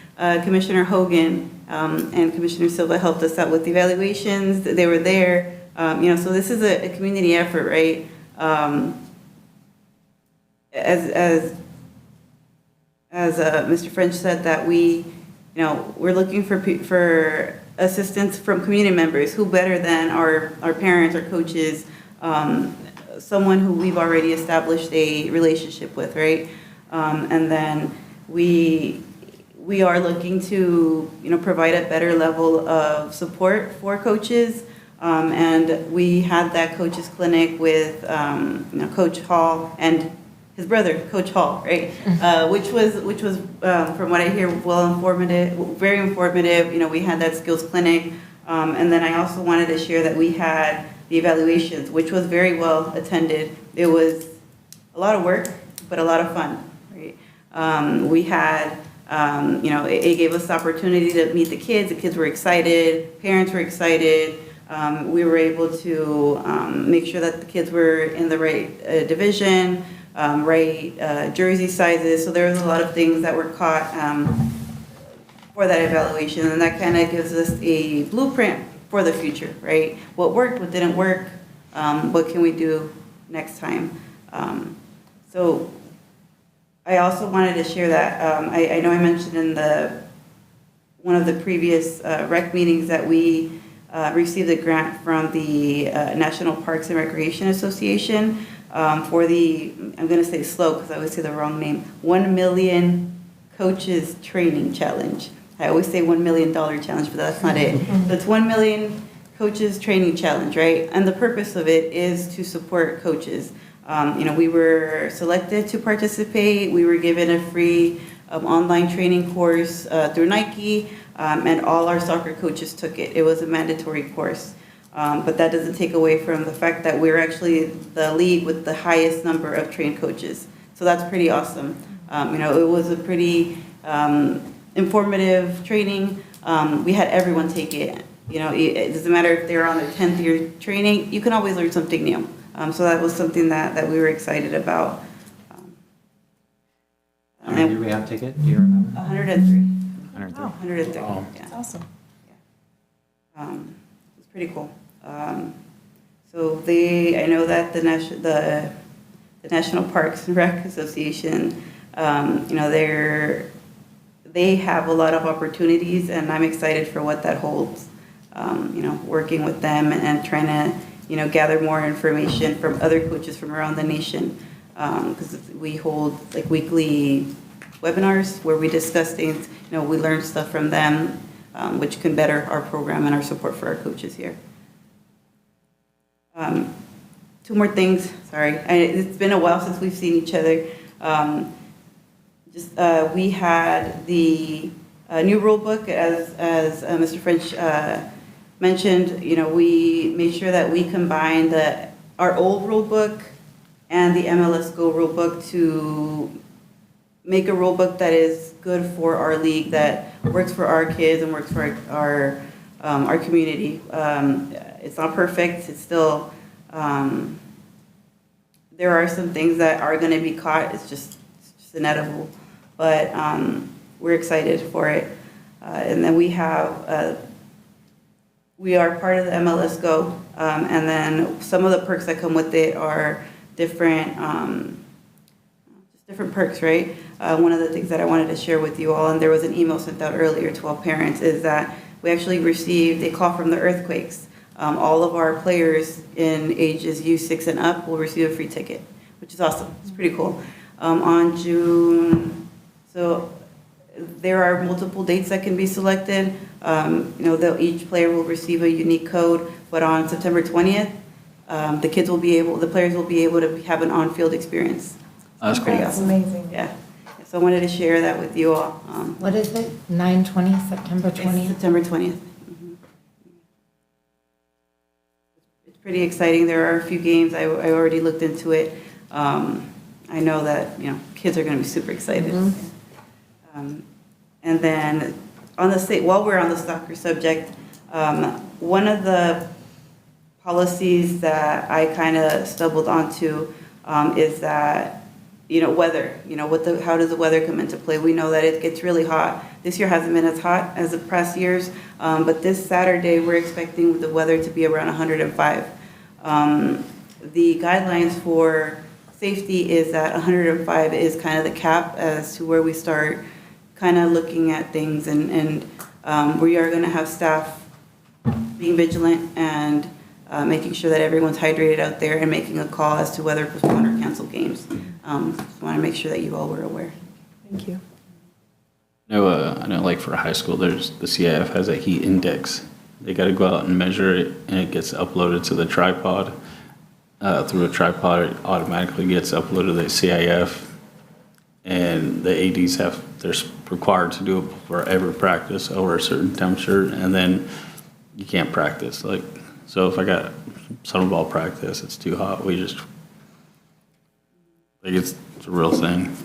Commissioner Hogan and Commissioner Silva helped us out with the evaluations. They were there. So this is a community effort, right? As Mr. French said, that we're looking for assistance from community members. Who better than our parents, our coaches, someone who we've already established a relationship with, right? And then we are looking to, provide a better level of support for coaches. And we had that coaches clinic with, Coach Hall and his brother, Coach Hall, right? Which was from what I hear, very informative. We had that skills clinic. And then I also wanted to share that we had the evaluations, which was very well attended. It was a lot of work, but a lot of fun, right? We had, it gave us the opportunity to meet the kids. The kids were excited, parents were excited. We were able to make sure that the kids were in the right division, right jersey sizes. So there was a lot of things that were caught for that evaluation, and that kind of gives us a blueprint for the future, right? What worked, what didn't work, what can we do next time? So I also wanted to share that, I know I mentioned in one of the previous rec meetings that we received a grant from the National Parks and Recreation Association for the, I'm going to say slow because I always say the wrong name, 1 Million Coaches Training Challenge. I always say $1 million challenge, but that's not it. So it's 1 Million Coaches Training Challenge, right? And the purpose of it is to support coaches. We were selected to participate. We were given a free online training course through Nike, and all our soccer coaches took it. It was a mandatory course. But that doesn't take away from the fact that we're actually the league with the highest number of trained coaches. So that's pretty awesome. It was a pretty informative training. We had everyone take it. It doesn't matter if they're on their 10th year training, you can always learn something new. So that was something that we were excited about. How many did we have ticket? Do you remember? 103. 103. 103. Wow. Yeah. That's awesome. It was pretty cool. So I know that the National Parks and Rec Association, they have a lot of opportunities, and I'm excited for what that holds. Working with them and trying to, gather more information from other coaches from around the nation. Because we hold like weekly webinars where we discuss things, we learn stuff from them, which can better our program and our support for our coaches here. Two more things, sorry. It's been a while since we've seen each other. We had the new rule book, as Mr. French mentioned. We made sure that we combined our old rule book and the MLS Go rule book to make a rule book that is good for our league, that works for our kids and works for our community. It's not perfect. It's still, there are some things that are going to be caught. It's just inevitable. But we're excited for it. And then we are part of the MLS Go. And then some of the perks that come with it are different perks, right? One of the things that I wanted to share with you all, and there was an email sent out earlier to all parents, is that we actually received a call from the earthquakes. All of our players in ages U6 and up will receive a free ticket, which is awesome. It's pretty cool. On June, so there are multiple dates that can be selected. Each player will receive a unique code, but on September 20th, the players will be able to have an on-field experience. That's pretty cool. That's awesome. amazing. Yeah. So I wanted to share that with you all. What is it? 9/20, September It's 20th? September 20th. Mhm. It's pretty exciting. There are a few games. I already looked into it. I know that, kids are going to be super excited. And then while we're on the soccer subject, one of the policies that I kind of stumbled onto is that, weather, how does the weather come into play? We know that it gets really hot. This year hasn't been as hot as the past years, but this Saturday, we're expecting the weather to be around 105. The guidelines for safety is that 105 is kind of the cap as to where we start kind of looking at things, and we are going to have staff being vigilant and making sure that everyone's hydrated out there and making a call as to whether postpone or cancel games. Just want to make sure that you all were aware. Thank you. I know like for high school, the CIF has a heat index. They got to go out and measure it, and it gets uploaded to the tripod. Through a tripod, it automatically gets uploaded to the CIF, and the ADs they're required to do it before every practice over a certain temperature, and then you can't practice. So if I got summer ball practice, it's too hot, it's a real thing.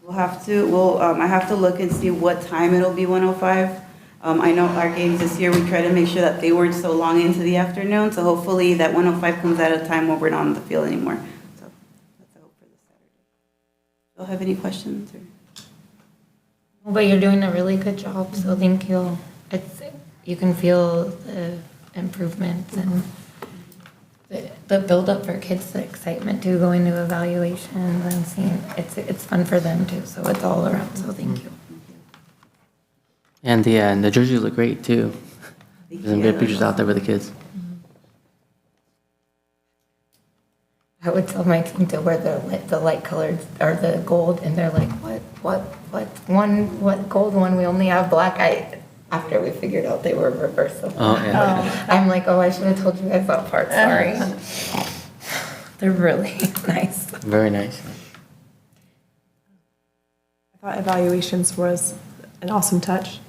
I have to look and see what time it'll be 105. I know our games this year, we try to make sure that they weren't so long into the afternoon, so hopefully that 105 comes at a time when we're not on the field anymore. So that's a hope for this Saturday. Do you have any questions? But you're doing a really good job, so thank you. You can feel the improvements and the build-up for kids, the excitement too, going to evaluations and seeing, it's fun for them too, so it's all around, so thank you. And the jerseys look great too. There's some good pictures out there with the kids. I would tell my team to wear the light colored or the gold, and they're like, what gold one? We only have black. After we figured out they were reversible. Oh, yeah. I'm like, I should have told you guys that part. Sorry. They're really nice. Very nice. I thought evaluations was an awesome touch.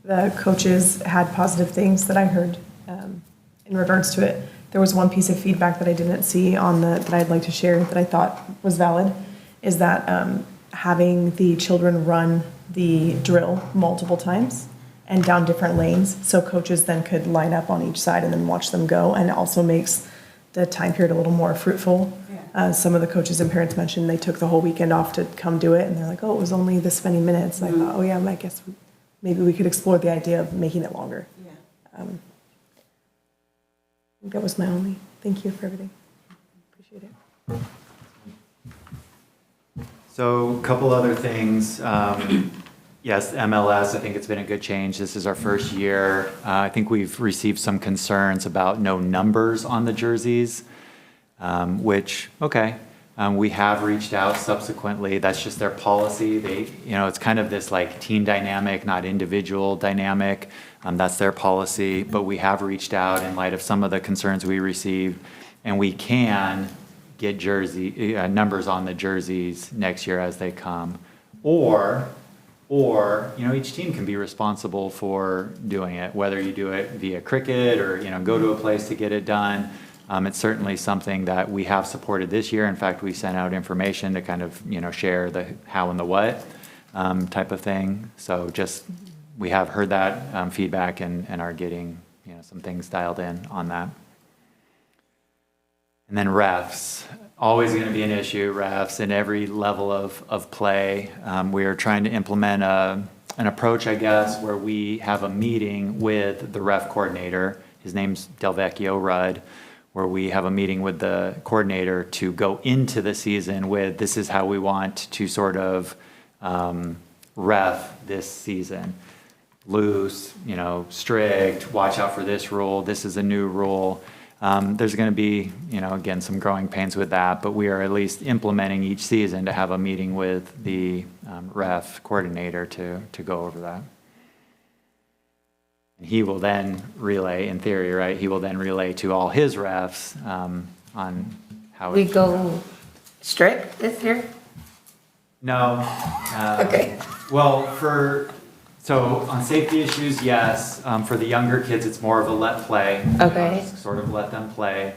The coaches had positive things that I heard in regards to it. There was one piece of feedback that I didn't see that I'd like to share that I thought was valid, is that having the children run the drill multiple times and down different lanes, so coaches then could line up on each side and then watch them go, and it also makes the time period a little more fruitful. Some of the coaches and parents mentioned they took the whole weekend off to come do it, and they're like, it was only this many minutes. And I thought, I guess maybe we could explore the idea of making it longer. I think that was my only. Thank you for everything. Appreciate it. So a couple other things. Yes, MLS, I think it's been a good change. This is our first year. I think we've received some concerns about no numbers on the jerseys, which, okay. We have reached out subsequently. That's just their policy. It's kind of this like team dynamic, not individual dynamic. That's their policy. But we have reached out in light of some of the concerns we received, and we can get numbers on the jerseys next year as they come. Or each team can be responsible for doing it, whether you do it via Cricut or, go to a place to get it done. It's certainly something that we have supported this year. In fact, we sent out information to kind of, share the how and the what type of thing. So we have heard that feedback and are getting, some things dialed in on that. And then refs, always going to be an issue, refs in every level of play. We are trying to implement an approach, I guess, where we have a meeting with the ref coordinator. His name's Delvecchio Rudd, where we have a meeting with the coordinator to go into the season with, this is how we want to sort of ref this season. Loose, strict, watch out for this rule, this is a new rule. There's going to be, again, some growing pains with that, but we are at least implementing each season to have a meeting with the ref coordinator to go over that. And he will then relay, in theory, right? He will then relay to all his refs on how We go strict this year? No. Okay. Well, so on safety issues, yes. For the younger kids, it's more of a let play. Okay. Sort of let them play.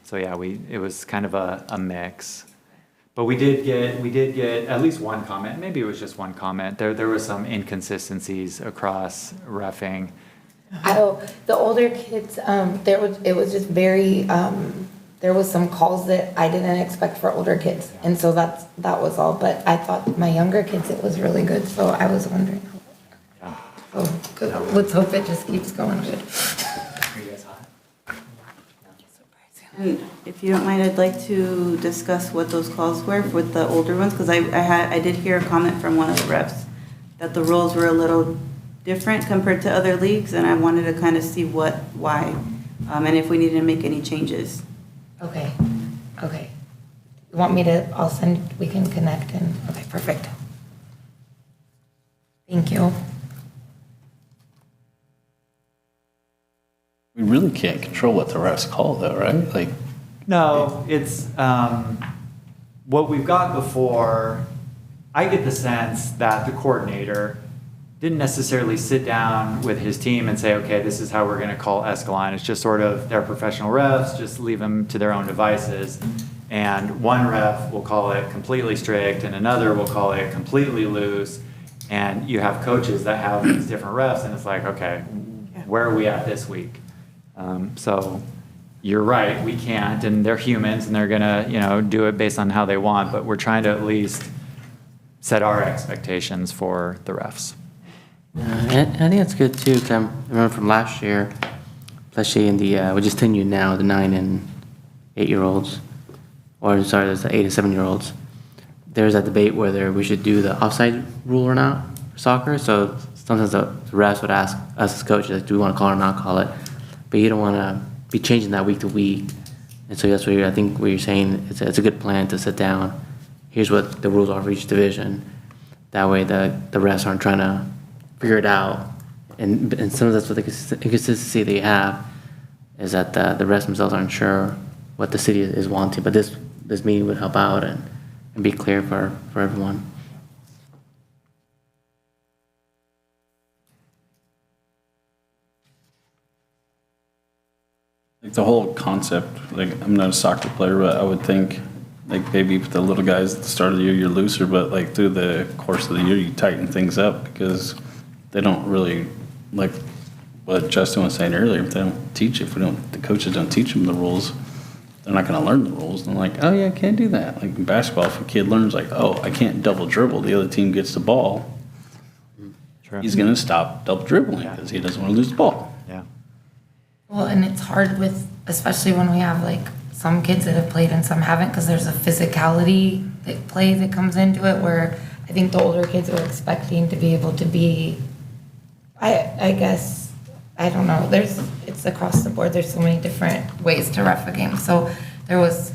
So yeah, it was kind of a mix. But we did get at least one comment, maybe it was just one comment. There was some inconsistencies across reffing. The older kids, it was just very, there was some calls that I didn't expect for older kids. And so that was all, but I thought my younger kids, it was really good, so I was wondering. Yeah. So, good. Let's hope it just keeps going good. And if you don't mind, I'd like to discuss what those calls were with the older ones, because I did hear a comment from one of the refs that the rules were a little different compared to other leagues, and I wanted to kind of see why, and if we needed to make any changes. Okay. You want me to, we can connect and, okay, perfect. Thank you. We really can't control what the refs call though, right? Like, No, it's, what we've got before, I get the sense that the coordinator didn't necessarily sit down with his team and say, okay, this is how we're gonna call Escalon. It's just sort of, they're professional refs, just leave them to their own devices. And one ref will call it completely strict and another will call it completely loose. And you have coaches that have these different refs and it's like, okay, where are we at this week? So you're right, we can't, and they're humans and they're gonna, do it based on how they want, but we're trying to at least set our expectations for the refs. And I think it's good too, because I remember from last year, especially in the, which is 10U now, the 9 and 8-year-olds, or sorry, there's the 8 and 7-year-olds. There's that debate whether we should do the offside rule or not for soccer. So sometimes the refs would ask us as coaches, like, do we want to call it or not call it? But you don't want to be changing that week to week. And so that's what I think what you're saying, it's a good plan to sit down. Here's what the rules are for each division. That way the refs aren't trying to figure it out. And sometimes that's what the inconsistency they have is that the refs themselves aren't sure what the city is wanting. But this meeting would help out and be clear for everyone. Like the whole concept, like I'm not a soccer player, but I would think like maybe with the little guys at the start of the year, you're looser, but like through the course of the year, you tighten things up because they don't really, like what Justin was saying earlier, if they don't teach, the coaches don't teach them the rules, they're not going to learn the rules. And they're like, oh yeah, I can't do that. Like in basketball, if a kid learns like, oh, I can't double dribble, the other team gets the ball, Sure. he's going to stop double dribbling because he doesn't want to lose the ball. Yeah. Well, and it's hard with, especially when we have like some kids that have played and some haven't, because there's a physicality that play that comes into it where I think the older kids are expecting to be able to be, I guess, I don't know, it's across the board, there's so many different ways to ref a game. So there was,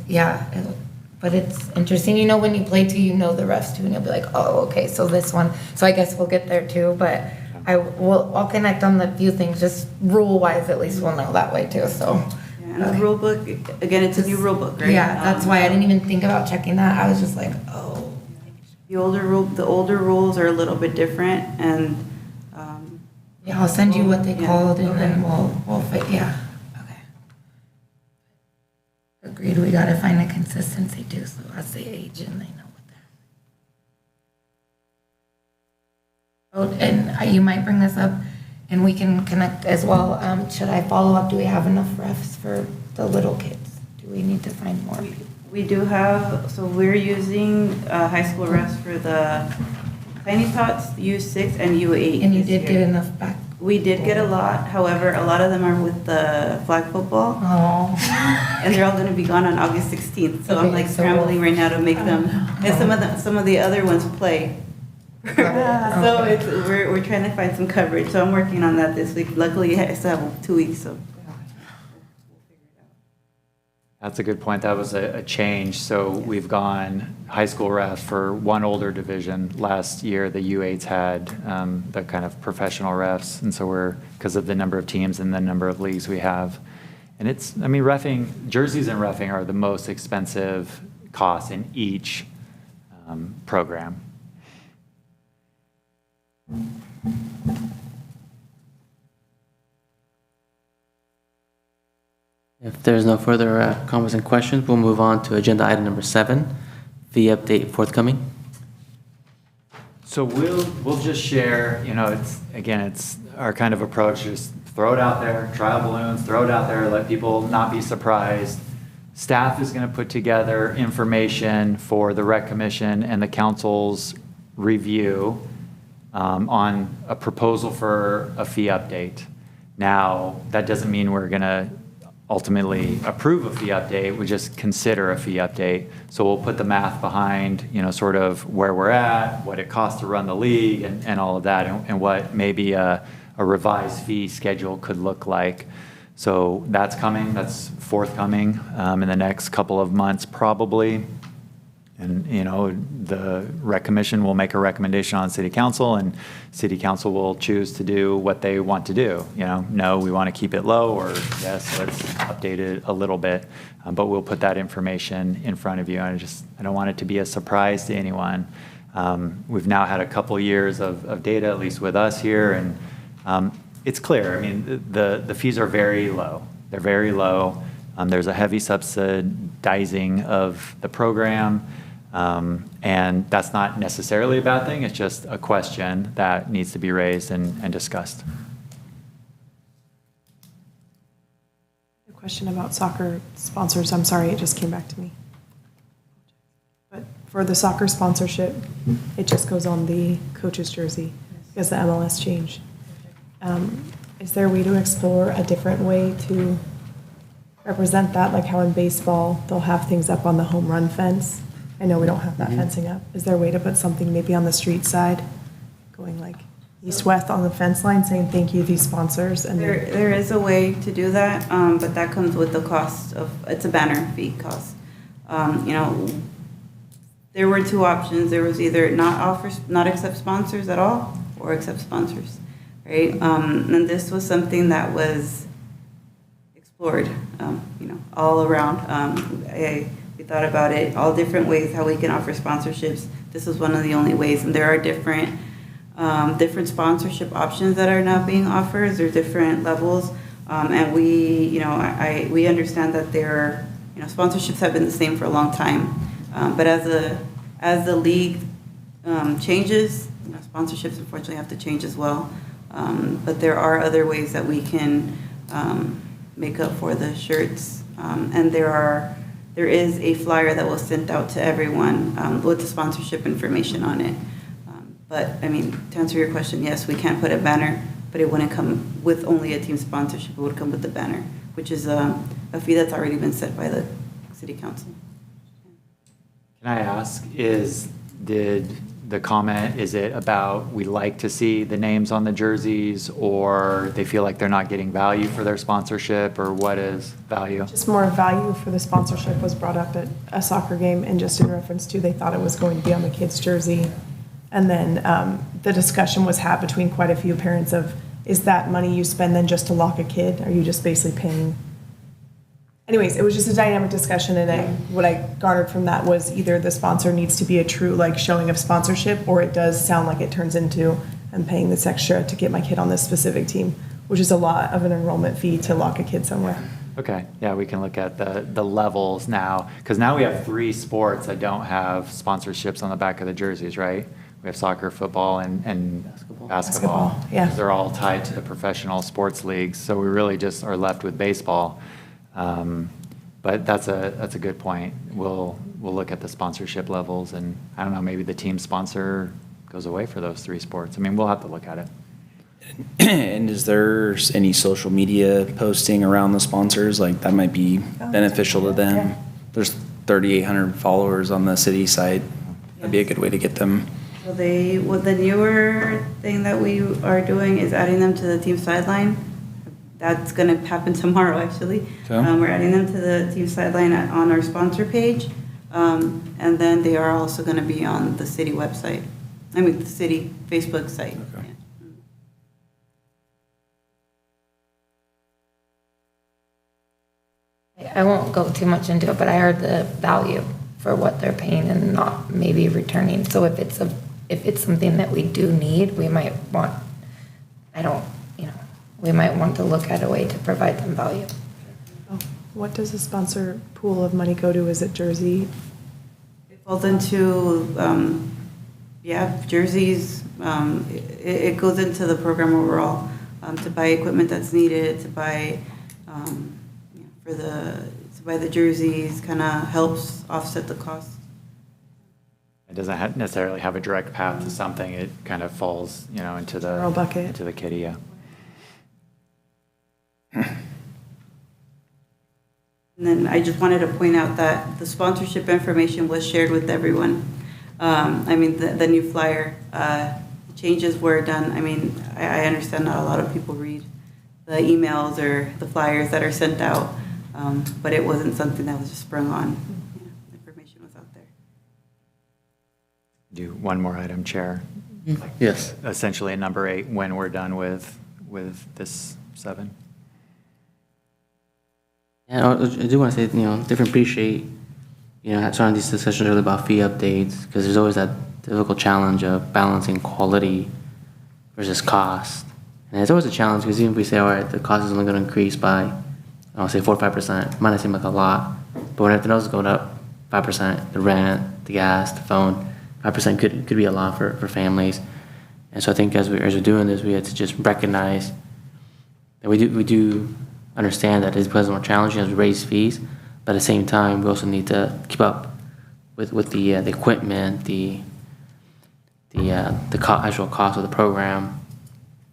but it's interesting, when you play too, the refs too, and you'll be like, oh, okay, so this one, so I guess we'll get there too, but I'll connect on the few things, just rule-wise, at least we'll know that way too, so. Yeah, and the rule book, again, it's a new rule book, right? Yeah, that's why I didn't even think about checking that, I was just like, oh. The older rules are a little bit different, and, Yeah, I'll send you what they Yeah. called and then we'll fit, yeah, okay. Agreed, we gotta find a consistency too, so as they age and they know what they're. Oh, and you might bring this up and we can connect as well. Should I follow up? Do we have enough refs for the little kids? Do we need to find more people? we do have, so we're using high school refs for the Tiny Tots, U6 and U8. And you this did year. get enough back? We did get a lot, however, a lot of them are with the flag football, Oh. and they're all gonna be gone on August 16th, so I'm Okay, like so scrambling right now to make them, and some of the other ones play. So it's, we're trying to find some coverage, so I'm working on that this week. Luckily, I still have 2 weeks, so. That's a good point. That was a change. So we've gone high school refs for one older division. Last year, the U8s had the kind of professional refs. And so because of the number of teams and the number of leagues we have. And reffing, jerseys and reffing are the most expensive costs in each program. If there's no further comments and questions, we'll move on to agenda item number 7, fee update forthcoming? So we'll just share, it's our kind of approach, just throw it out there, trial balloons, throw it out there, let people not be surprised. Staff is going to put together information for the rec commission and the council's review on a proposal for a fee update. Now, that doesn't mean we're going to ultimately approve a fee update, we just consider a fee update. So we'll put the math behind, sort of where we're at, what it costs to run the league and all of that, and what maybe a revised fee schedule could look like. So that's coming, that's forthcoming in the next couple of months probably. And, the rec commission will make a recommendation on city council, and city council will choose to do what they want to do. No, we want to keep it low, or yes, let's update it a little bit. But we'll put that information in front of you. I don't want it to be a surprise to anyone. We've now had a couple years of data, at least with us here, and it's clear. I mean, the fees are very low. They're very low. There's a heavy subsidizing of the program. And that's not necessarily a bad thing. It's just a question that needs to be raised and discussed. A question about soccer sponsors. I'm sorry, it just came back to me. But for the soccer sponsorship, it just goes on the coach's jersey because the MLS changed. Is there a way to explore a different way to represent that, like how in baseball they'll have things up on the home run fence? I know we don't have that fencing up. Is there a way to put something maybe on the street side, going like east-west on the fence line, saying thank you, these sponsors? And There is a way to do that, but that comes with the cost of, it's a banner fee cost. There were two options. There was either not accept sponsors at all, or accept sponsors, right? And this was something that was explored, all around. We thought about it, all different ways how we can offer sponsorships. This was one of the only ways, and there are different sponsorship options that are now being offered. There are different levels, and we understand that sponsorships have been the same for a long time, but as the league changes, sponsorships unfortunately have to change as well. But there are other ways that we can make up for the shirts, and there is a flyer that was sent out to everyone with the sponsorship information on it. But to answer your question, yes, we can put a banner, but it wouldn't come with only a team sponsorship. It would come with the banner, which is a fee that's already been set by the city council. Can I ask, did the comment, is it about we like to see the names on the jerseys, or they feel like they're not getting value for their sponsorship, or what is value? just more value for the sponsorship was brought up at a soccer game, and just in reference to they thought it was going to be on the kid's jersey. And then the discussion was had between quite a few parents of, is that money you spend then just to lock a kid? Are you just basically paying? Anyways, it was just a dynamic discussion, and what I garnered from that was either the sponsor needs to be a true showing of sponsorship, or it does sound like it turns into, I'm paying this extra to get my kid on this specific team, which is a lot of an enrollment fee to lock a kid somewhere. Okay, yeah, we can look at the levels now, because now we have 3 sports that don't have sponsorships on the back of the jerseys, right? We have soccer, football, and basketball. Basketball, yeah. They're all tied to the professional sports leagues, so we really just are left with baseball. But that's a good point. We'll look at the sponsorship levels, and I don't know, maybe the team sponsor goes away for those 3 sports. We'll have to look at it. And is there any social media posting around the sponsors? That might be beneficial to them. Yeah. There's 3,800 followers on the city site. That'd be a good way to get them. So the newer thing that we are doing is adding them to the team sideline. That's going to happen tomorrow, actually. Okay. We're adding them to the team sideline on our sponsor page. And then they are also going to be on the city website. The city Facebook site. Okay. Yeah. I won't go too much into it, but I heard the value for what they're paying and not maybe returning. So if it's something that we do need, we might want, we might want to look at a way to provide them value. What does the sponsor pool of money go to? Is it jersey? Falls into, jerseys. It goes into the program overall, to buy equipment that's needed, to buy, to buy the jerseys, kind of helps offset the cost. It doesn't necessarily have a direct path to something. It kind of falls, into the General bucket. into the kitty. Yeah. And then I just wanted to point out that the sponsorship information was shared with everyone. The new flyer, changes were done. I understand not a lot of people read the emails or the flyers that are sent out, but it wasn't something that was just sprung on. The information was out there. Do one more item, Chair. Yes. Essentially, at number 8, when we're done with this 7. Yeah, I do want to say, different appreciate, starting these discussions really about fee updates, because there's always that difficult challenge of balancing quality versus cost. And it's always a challenge, because even if we say, all right, the cost is only going to increase by, say 4 or 5%, it might not seem like a lot, but when everything else is going up 5%, the rent, the gas, the phone, 5% could be a lot for families. And so I think as we're doing this, we have to just recognize that we do understand that it becomes more challenging as we raise fees, but at the same time, we also need to keep up with the equipment, the actual cost of the program,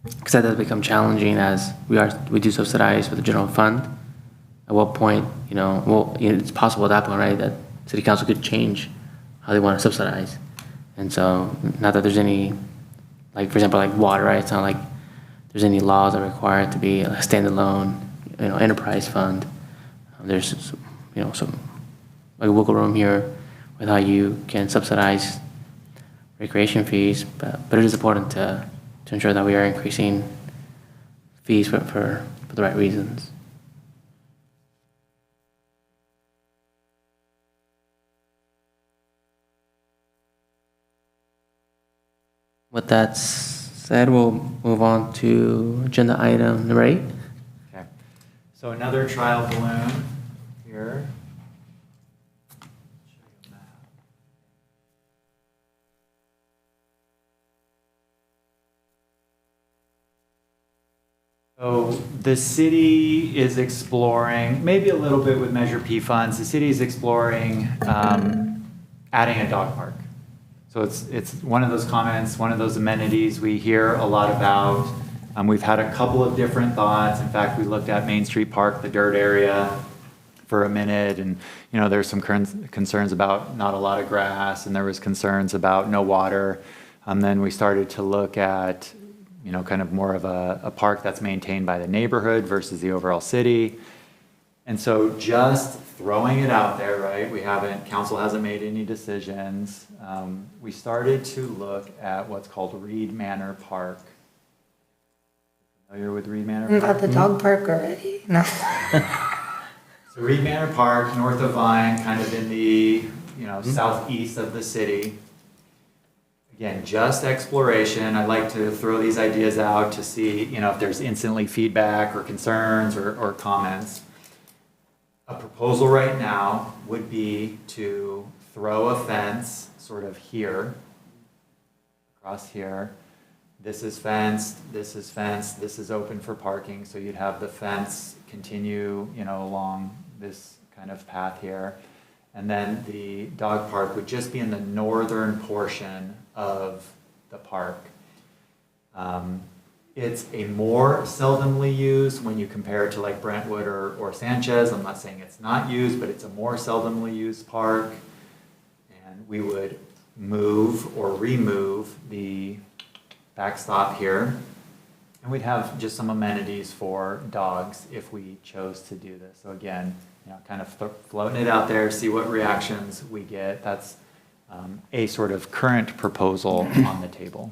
because that does become challenging as we do subsidize with the general fund. At what point, it's possible at that point, right, that city council could change how they want to subsidize. And so, not that there's any, like, for example, like water, right? It's not like there's any laws that require it to be a standalone, enterprise fund. There's, some like wiggle room here with how you can subsidize recreation fees, but it is important to ensure that we are increasing fees for the right reasons. With that said, we'll move on to agenda item number 8. Okay. So another trial balloon here. Show you a map. So the city is exploring, maybe a little bit with Measure P funds, the city is exploring adding a dog park. So it's one of those comments, one of those amenities we hear a lot about. We've had a couple of different thoughts. In fact, we looked at Main Street Park, the dirt area, for a minute, and there's some concerns about not a lot of grass, and there was concerns about no water. Then we started to look at kind of more of a park that's maintained by the neighborhood versus the overall city. And so just throwing it out there, right? Council hasn't made any decisions. We started to look at what's called Reed Manor Park. Familiar with Reed Manor Park? About the dog park already? No. So Reed Manor Park, north of Vine, kind of in the southeast of the city. Again, just exploration. I like to throw these ideas out to see if there's instantly feedback or concerns or comments. A proposal right now would be to throw a fence sort of here, across here. This is fenced, this is fenced, this is open for parking, so you'd have the fence continue, along this kind of path here. And then the dog park would just be in the northern portion of the park. It's a more seldomly used when you compare it to like Brentwood or Sanchez. I'm not saying it's not used, but it's a more seldomly used park. And we would move or remove the backstop here. And we'd have just some amenities for dogs if we chose to do this. So again, kind of floating it out there, see what reactions we get. That's a sort of current proposal on the table.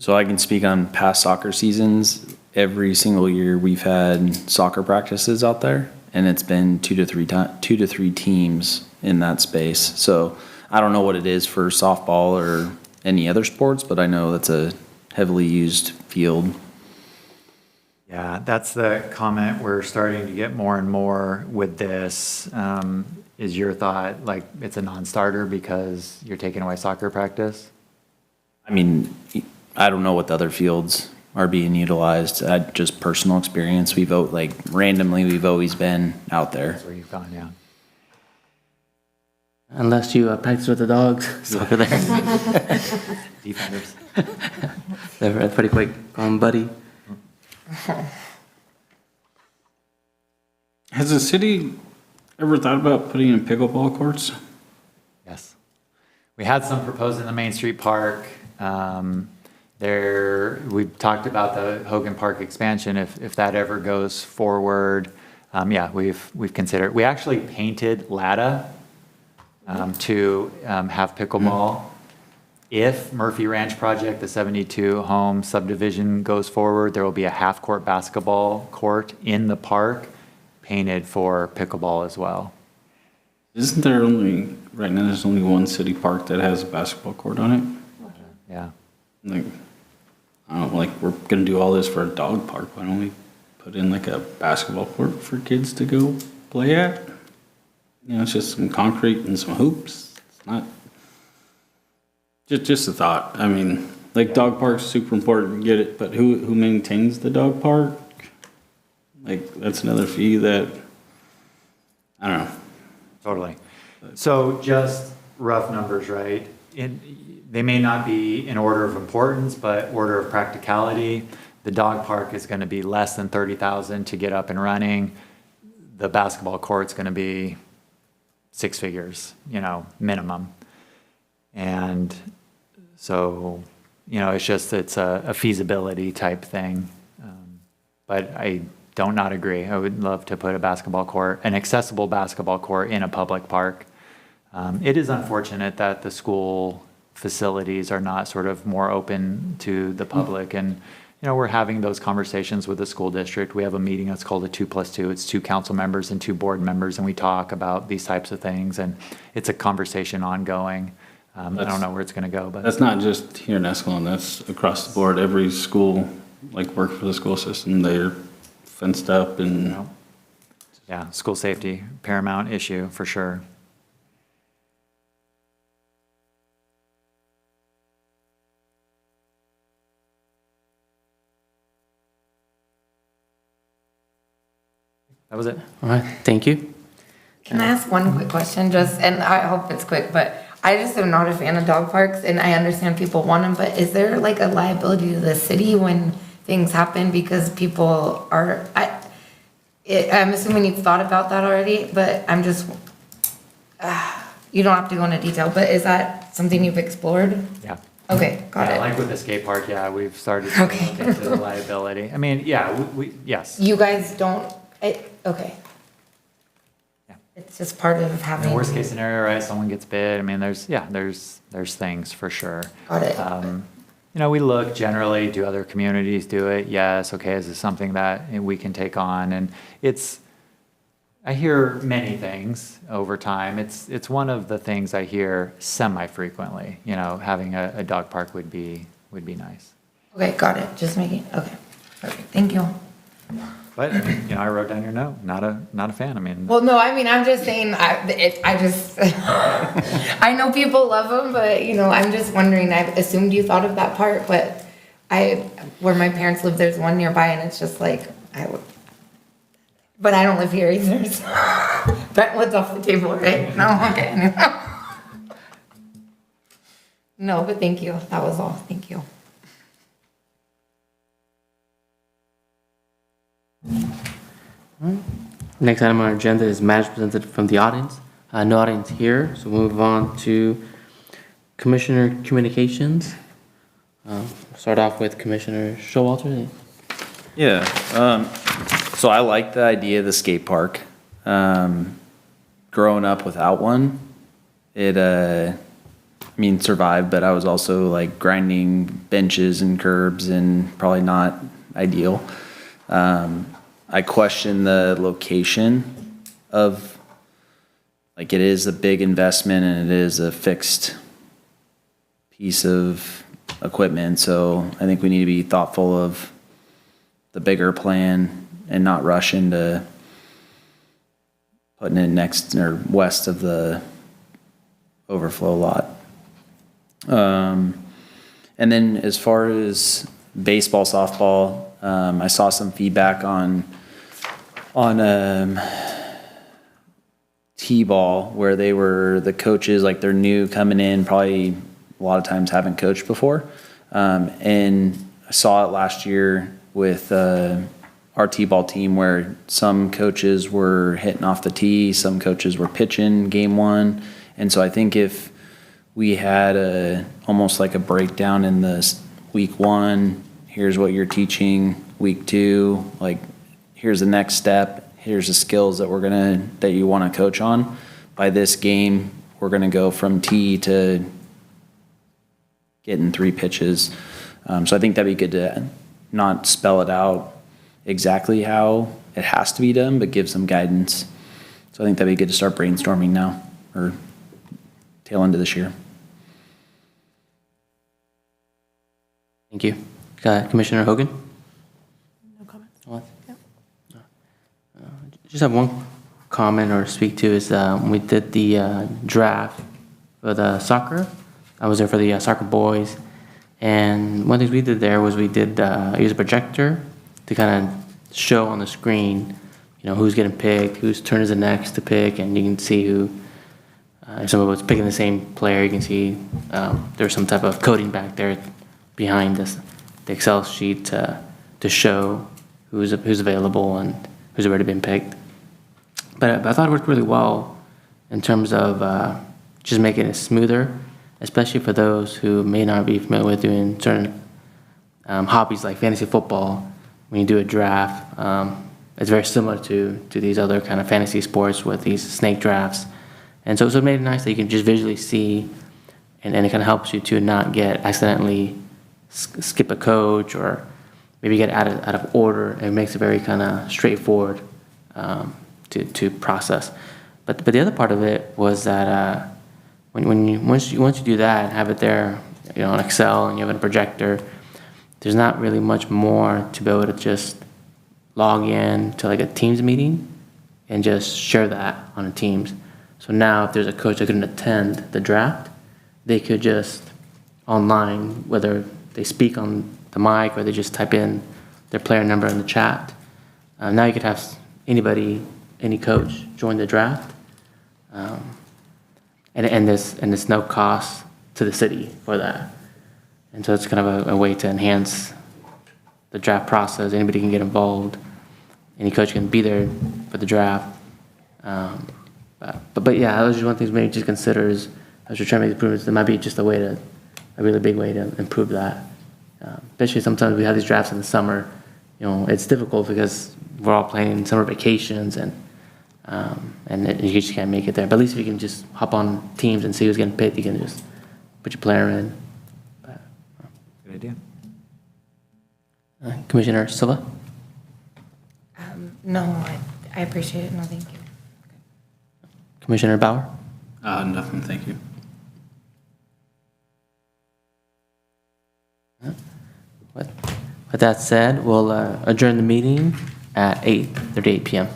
So I can speak on past soccer seasons. Every single year we've had soccer practices out there, and it's been two to three teams in that space. So I don't know what it is for softball or any other sports, but I know that's a heavily used field. Yeah, that's the comment we're starting to get more and more with this. Is your thought, like, it's a non-starter because you're taking away soccer practice? I mean, I don't know what the other fields are being utilized. Just personal experience, we vote like randomly, we've always been out there. That's where you've gone, yeah. Unless you practice with the dogs, soccer there. Defenders. That's pretty quick. Call him buddy. Has the city ever thought about putting in pickleball courts? Yes. We had some proposed in the Main Street Park. We've talked about the Hogan Park expansion, if that ever goes forward. Yeah, we've considered, we actually painted Lada to have pickleball. If Murphy Ranch project, the 72 home subdivision goes forward, there will be a half-court basketball court in the park painted for pickleball as well. Isn't there only, right now, there's only one city park that has a basketball court on it? Yeah. Like, I don't know, like, we're gonna do all this for a dog park, why don't we put in like a basketball court for kids to go play at? You know, it's just some concrete and some hoops, it's not, just a thought. I mean, like, dog park's super important, get it, but who maintains the dog park? Like, that's another fee that, I don't know. Totally. So just rough numbers, right? They may not be in order of importance, but order of practicality. The dog park is going to be less than 30,000 to get up and running. The basketball court's going to be 6 figures, minimum. And so, it's a feasibility type thing. But I don't not agree. I would love to put a basketball court, an accessible basketball court in a public park. It is unfortunate that the school facilities are not sort of more open to the public. And, we're having those conversations with the school district. We have a meeting that's called a 2+2. It's 2 council members and 2 board members, and we talk about these types of things. And it's a conversation ongoing. I don't know where it's going to go, but That's not just here in Escalon, that's across the board. Every school, like, work for the school system, they're fenced up and. yeah, school safety, paramount issue for sure. That was it. All right, thank you. Can I ask one quick question, and I hope it's quick, but I just am not a fan of dog parks, and I understand people want them, but is there like a liability to the city when things happen because people are, I'm assuming you've thought about that already, but I'm just, you don't have to go into detail, but is that something you've explored? Yeah. Okay, got Yeah, it. like with the skate park, yeah, we've started to Okay. look into the liability. I mean, yeah, yes. You guys don't, okay. Yeah. It's just part of In having. the worst case scenario, right, someone gets bit. I mean, there's things for sure. Got it. We look generally, do other communities do it? Yes. Okay, is this something that we can take on? And I hear many things over time. It's one of the things I hear semi-frequently, having a dog park would be nice. Okay, got it. Just making, okay. Perfect. Thank you. But, I wrote down your note, not a fan. I mean. Well, no, I mean, I'm just saying, I know people love them, but, I'm just wondering, I assumed you thought of that part, but where my parents live, there's one nearby, and it's just like, but I don't live here either, so. Brentwood's off the table, right? No, okay. No, but thank you. That was all. Thank you. Next item on our agenda is matters presented from the audience. No audience here, so we'll move on to Commissioner Communications. Start off with Commissioner Showalter. Yeah, so I like the idea of the skate park. Growing up without one, survived, but I was also like grinding benches and curbs and probably not ideal. I question the location of, like, it is a big investment and it is a fixed piece of equipment, so I think we need to be thoughtful of the bigger plan and not rush into putting it next or west of the overflow lot. And then as far as baseball, softball, I saw some feedback on T-ball where the coaches, like they're new coming in, probably a lot of times haven't coached before. And I saw it last year with our T-ball team where some coaches were hitting off the tee, some coaches were pitching game one. And so I think if we had almost like a breakdown in this week one, here's what you're teaching, week two, like here's the next step, here's the skills that you want to coach on. By this game, we're gonna go from tee to getting 3 pitches. So I think that'd be good to not spell it out exactly how it has to be done, but give some guidance. So I think that'd be good to start brainstorming now, or tail end of this year. Thank you. Commissioner Hogan? No comments? What? Yep. Just have one comment or speak to is when we did the draft for the soccer. I was there for the soccer boys, and one of the things we did there was we did use a projector to kind of show on the screen, who's getting picked, whose turn is it next to pick, and you can see who. If someone was picking the same player, you can see there's some type of coding back there behind the Excel sheet to show who's available and who's already been picked. But I thought it worked really well in terms of just making it smoother, especially for those who may not be familiar with doing certain hobbies like fantasy football. When you do a draft, it's very similar to these other kind of fantasy sports with these snake drafts. And so it made it nice that you can just visually see, and it kind of helps you to not get accidentally skip a coach or maybe get out of order. It makes it very kind of straightforward to process. But the other part of it was that once you do that and have it there, on Excel, and you have a projector, there's not really much more to be able to just log in to like a Teams meeting and just share that on a Teams. So now if there's a coach that couldn't attend the draft, they could just online, whether they speak on the mic or they just type in their player number in the chat. Now you could have anybody, any coach, join the draft. And there's no cost to the city for that. And so it's kind of a way to enhance the draft process. Anybody can get involved. Any coach can be there for the draft. But yeah, that was just one thing maybe just consider is as you're trying to make improvements, there might be just a really big way to improve that. Especially sometimes we have these drafts in the summer. It's difficult because we're all planning summer vacations and you just can't make it there. But at least if you can just hop on Teams and see who's getting picked, you can just put your player in. Good idea. Commissioner Silva? No, I appreciate it. No, thank you. Commissioner Bauer? Nothing, thank you. With that said, we'll adjourn the meeting at 8:38 p.m.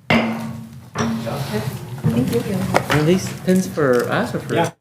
Thank you. Are these pins for us or for?